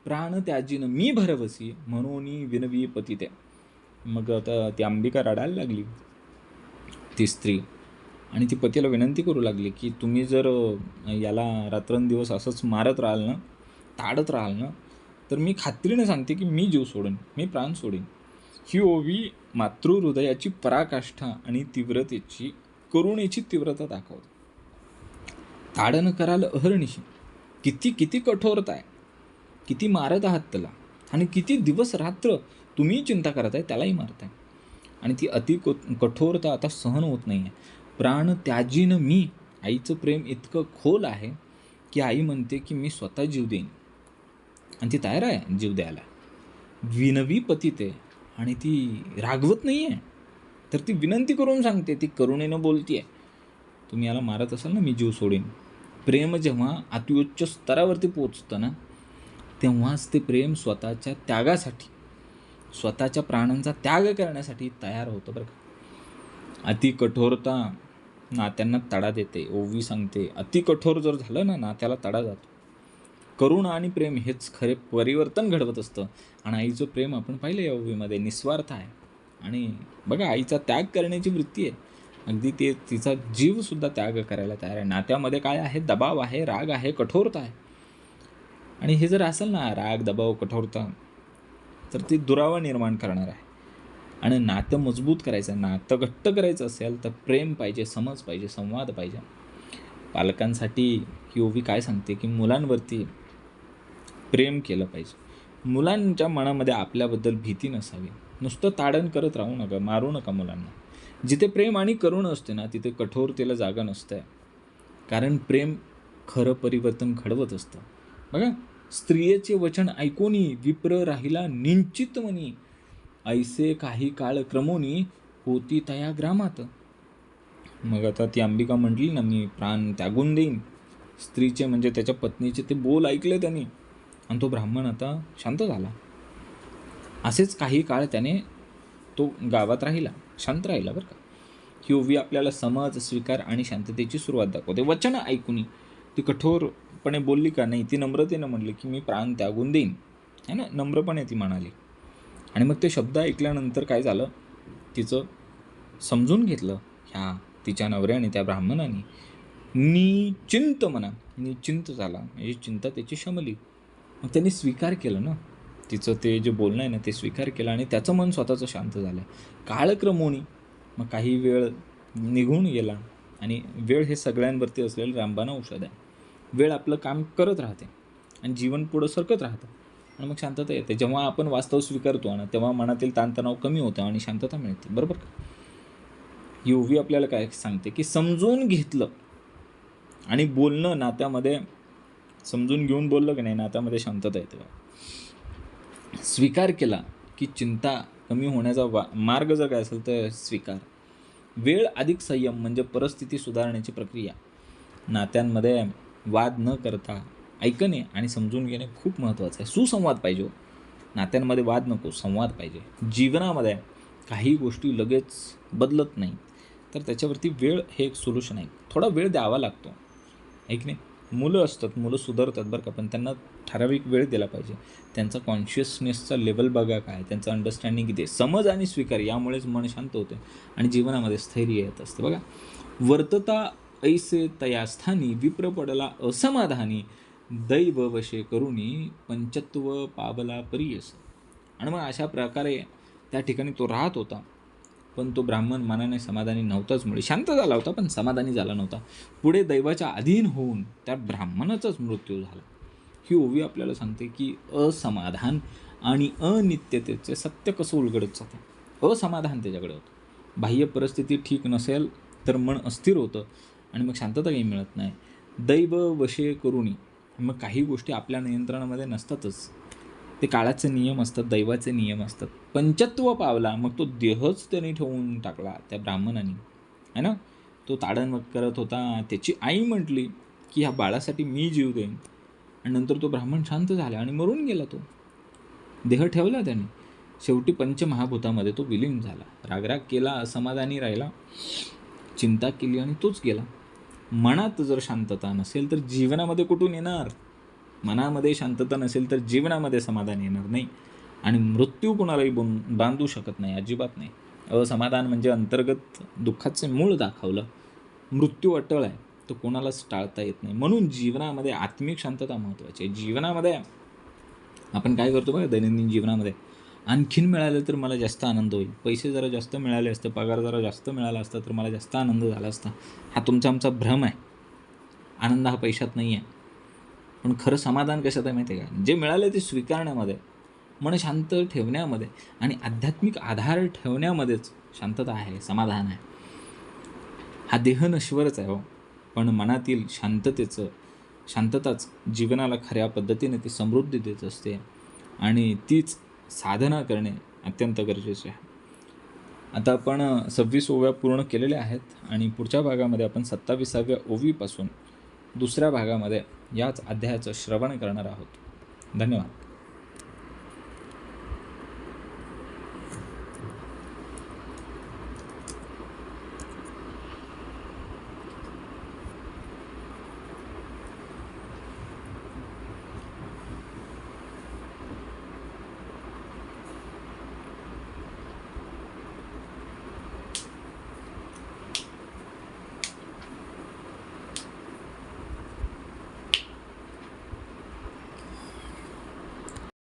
प्राण त्याजीन मी भरवसी, म्हणून विनवी पतिते. मग आता ती अंबिका रडायला लागली, ती स्त्री, आणि ती पतीला विनंती करू लागली की तुम्ही जर याला रात्रंदिवस असंच मारत राहाल ना, ताडत राहाल ना, तर मी खात्रीने सांगते की मी जीव सोडेन, मी प्राण सोडेन. ही ओवी मातृहृदयाची पराकाष्ठा आणि तीव्रतेची, करुणेची तीव्रता दाखवते. ताडन कराल अहर्निशी, किती किती कठोरता आहे, किती मारत आहात त्याला, आणि किती दिवस रात्र तुम्ही चिंता करत आहे, त्यालाही मारताय, आणि ती कठोरता आता सहन होत नाही आहे. प्राण त्याजीन मी, आईचं प्रेम इतकं खोल आहे की आई म्हणते की मी स्वतः जीव देईन, आणि ती तयार आहे जीव द्यायला. विनवी पतिते, आणि ती रागवत नाही आहे, तर ती विनंती करून सांगते, ती करुणेनं बोलते, तुम्ही याला मारत असाल ना, मी जीव सोडीन. प्रेम जेव्हा अत्युच्च स्तरावरती पोचतं ना, तेव्हाच ते प्रेम स्वतःच्या त्यागासाठी, स्वतःच्या प्राणांचा त्याग करण्यासाठी तयार होतं बरं का. अति कठोरता नात्यांना तडा देते. ओवी सांगते अति कठोर जर झालं ना, नात्याला तडा जातो. करुणा आणि प्रेम हेच खरे परिवर्तन घडवत असतं. आणि आईचं प्रेम आपण पाहिलं या ओवीमध्ये निस्वार्थ आहे, आणि बघा आईचा त्याग करण्याची वृत्ती आहे, अगदी ते तिचा जीवसुद्धा त्याग करायला तयार आहे. नात्यामध्ये काय आहे? दबाव आहे, राग आहे, कठोरता आहे. आणि हे जर असेल ना, राग, दबाव, कठोरता, तर ती दुरावा निर्माण करणार आहे. आणि नातं मजबूत करायचं, नातं घट्ट करायचं असेल तर प्रेम पाहिजे, समज पाहिजे, संवाद पाहिजे. पालकांसाठी ही ओवी काय सांगते की मुलांवरती प्रेम केलं पाहिजे. मुलांच्या मनामध्ये आपल्याबद्दल भीती नसावी, नुसतं ताडण करत राहू नका, मारू नका मुलांना. जिथे प्रेम आणि करुणा असते ना, तिथे कठोरतेला जागा नसते. कारण प्रेम खरं परिवर्तन घडवत असतं. बघा, स्त्रियेचे वचन ऐकोनी विप्र राहिला निंचित मनी, ऐसे काही काळ क्रमोनी होती तया ग्रामात. मग आता ती अंबिका म्हटली ना, मी प्राण त्यागून देईन. स्त्रीचे म्हणजे त्याच्या पत्नीचे ते बोल ऐकले त्यांनी, आणि तो ब्राह्मण आता शांत झाला. असेच काही काळ त्याने तो गावात राहिला, शांत राहिला. बरं का, ही ओवी आपल्याला समज, स्वीकार आणि शांततेची सुरुवात दाखवते. वचन ऐकून ती कठोरपणे बोलली का नाही, ती नम्रतेनं म्हणली की मी प्राण त्यागून देईन, है ना, नम्रपणे ती म्हणाली. आणि मग ते शब्द ऐकल्यानंतर काय झालं, तिचं समजून घेतलं ह्या तिच्या नवऱ्याने, त्या ब्राह्मणाने. निचिंत म्हणा, निचिंत झाला म्हणजे चिंता त्याची शमली. मग त्यांनी स्वीकार केलं ना, तिचं ते जे बोलणं आहे ना ते स्वीकार केलं, आणि त्याचं मन स्वतःचं शांत झालं. काळक्रमोनी मग काही वेळ निघून गेला, आणि वेळ हे सगळ्यांवरती असलेलं रामबाण औषध आहे. वेळ आपलं काम करत राहते आणि जीवन पुढं सरकत राहतं, आणि मग शांतता येते. जेव्हा आपण वास्तव स्वीकारतो ना, तेव्हा मनातील ताणतणाव कमी होतं आणि शांतता मिळते. बरोबर का? ही ओवी आपल्याला काय सांगते की समजून घेतलं आणि बोलणं नात्यामध्ये, समजून घेऊन बोललं की नाही, नात्यामध्ये शांतता येते. स्वीकार केला की चिंता कमी होण्याचा मार्ग जर काय असेल तर स्वीकार. वेळ अधिक संयम म्हणजे परिस्थिती सुधारण्याची प्रक्रिया. नात्यांमध्ये वाद न करता ऐकणे आणि समजून घेणे खूप महत्त्वाचं आहे. सुसंवाद पाहिजे हो. नात्यांमध्ये वाद नको, संवाद पाहिजे. जीवनामध्ये काही गोष्टी लगेच बदलत नाही, तर त्याच्यावरती वेळ हे एक सोल्युशन आहे. थोडा वेळ द्यावा लागतो, ऐक नाही. मुलं असतात, मुलं सुधारतात बरं का, पण त्यांना ठराविक वेळ दिला पाहिजे. त्यांचा कॉन्शियसनेसचा लेवल बघा काय, त्यांचं अंडरस्टँडिंग किती. समज आणि स्वीकार यामुळेच मन शांत होते आणि जीवनामध्ये स्थैर्य येत असते. बघा, वर्तता ऐसे तया स्थानी विप्र पडला असमाधानी, दैव वशे करुणी पंचत्व पावला परियस. आणि मग अशा प्रकारे त्या ठिकाणी तो राहत होता, पण तो ब्राह्मण मनाने समाधानी नव्हताच. मुळे शांत झाला होता पण समाधानी झाला नव्हता. पुढे दैवाच्या अधीन होऊन त्या ब्राह्मणाचाच मृत्यू झाला. ही ओवी आपल्याला सांगते की असमाधान आणि अनित्यतेचे सत्य कसं उलगडत जातं. असमाधान त्याच्याकडे होतं. बाह्य परिस्थिती ठीक नसेल तर मन अस्थिर होतं आणि मग शांतता काही मिळत नाही. दैव वशे करुणी, मग काही गोष्टी आपल्या नियंत्रणामध्ये नसतातच. ते काळाचे नियम असतात, दैवाचे नियम असतात. पंचत्व पावला, मग तो देहच त्याने ठेवून टाकला त्या ब्राह्मणाने, है ना. तो ताडण करत होता. त्याची आई म्हटली की ह्या बाळासाठी मी जीव देईन, आणि नंतर तो ब्राह्मण शांत झाला आणि मरून गेला. तो देह ठेवला त्याने. शेवटी पंचमहाभूतामध्ये तो विलीन झाला. रागराग केला, असमाधानी राहिला, चिंता केली आणि तोच गेला. मनात जर शांतता नसेल तर जीवनामध्ये कुठून येणार. मनामध्ये शांतता नसेल तर जीवनामध्ये समाधान येणार नाही, आणि मृत्यू कोणालाही बांधू शकत नाही, अजिबात नाही. असमाधान म्हणजे अंतर्गत दुःखाचे मूळ दाखवलं. मृत्यू अटळ आहे, तो कोणालाच टाळता येत नाही. म्हणून जीवनामध्ये आत्मिक शांतता महत्त्वाची आहे. जीवनामध्ये आपण काय करतो बघा, दैनंदिन जीवनामध्ये आणखीन मिळालं तर मला जास्त आनंद होईल, पैसे जरा जास्त मिळाले असते, पगार जरा जास्त मिळाला असता तर मला जास्त आनंद झाला असता. हा तुमचा आमचा भ्रम आहे. आनंद हा पैशात नाही आहे. पण खरं समाधान कशात आहे माहिती आहे का? जे मिळालं ते स्वीकारण्यामध्ये, मन शांत ठेवण्यामध्ये आणि आध्यात्मिक आधार ठेवण्यामध्येच शांतता आहे, समाधान आहे. हा देह नश्वरच आहे हो, पण मनातील शांतताच जीवनाला खऱ्या पद्धतीने ती समृद्धी देत असते, आणि तीच साधना करणे अत्यंत गरजेचे आहे. आता आपण 26 ओव्या पूर्ण केलेल्या आहेत, आणि पुढच्या भागामध्ये आपण 27व्या ओवीपासून दुसऱ्या भागामध्ये याच अध्यायाचं श्रवण करणार आहोत. धन्यवाद.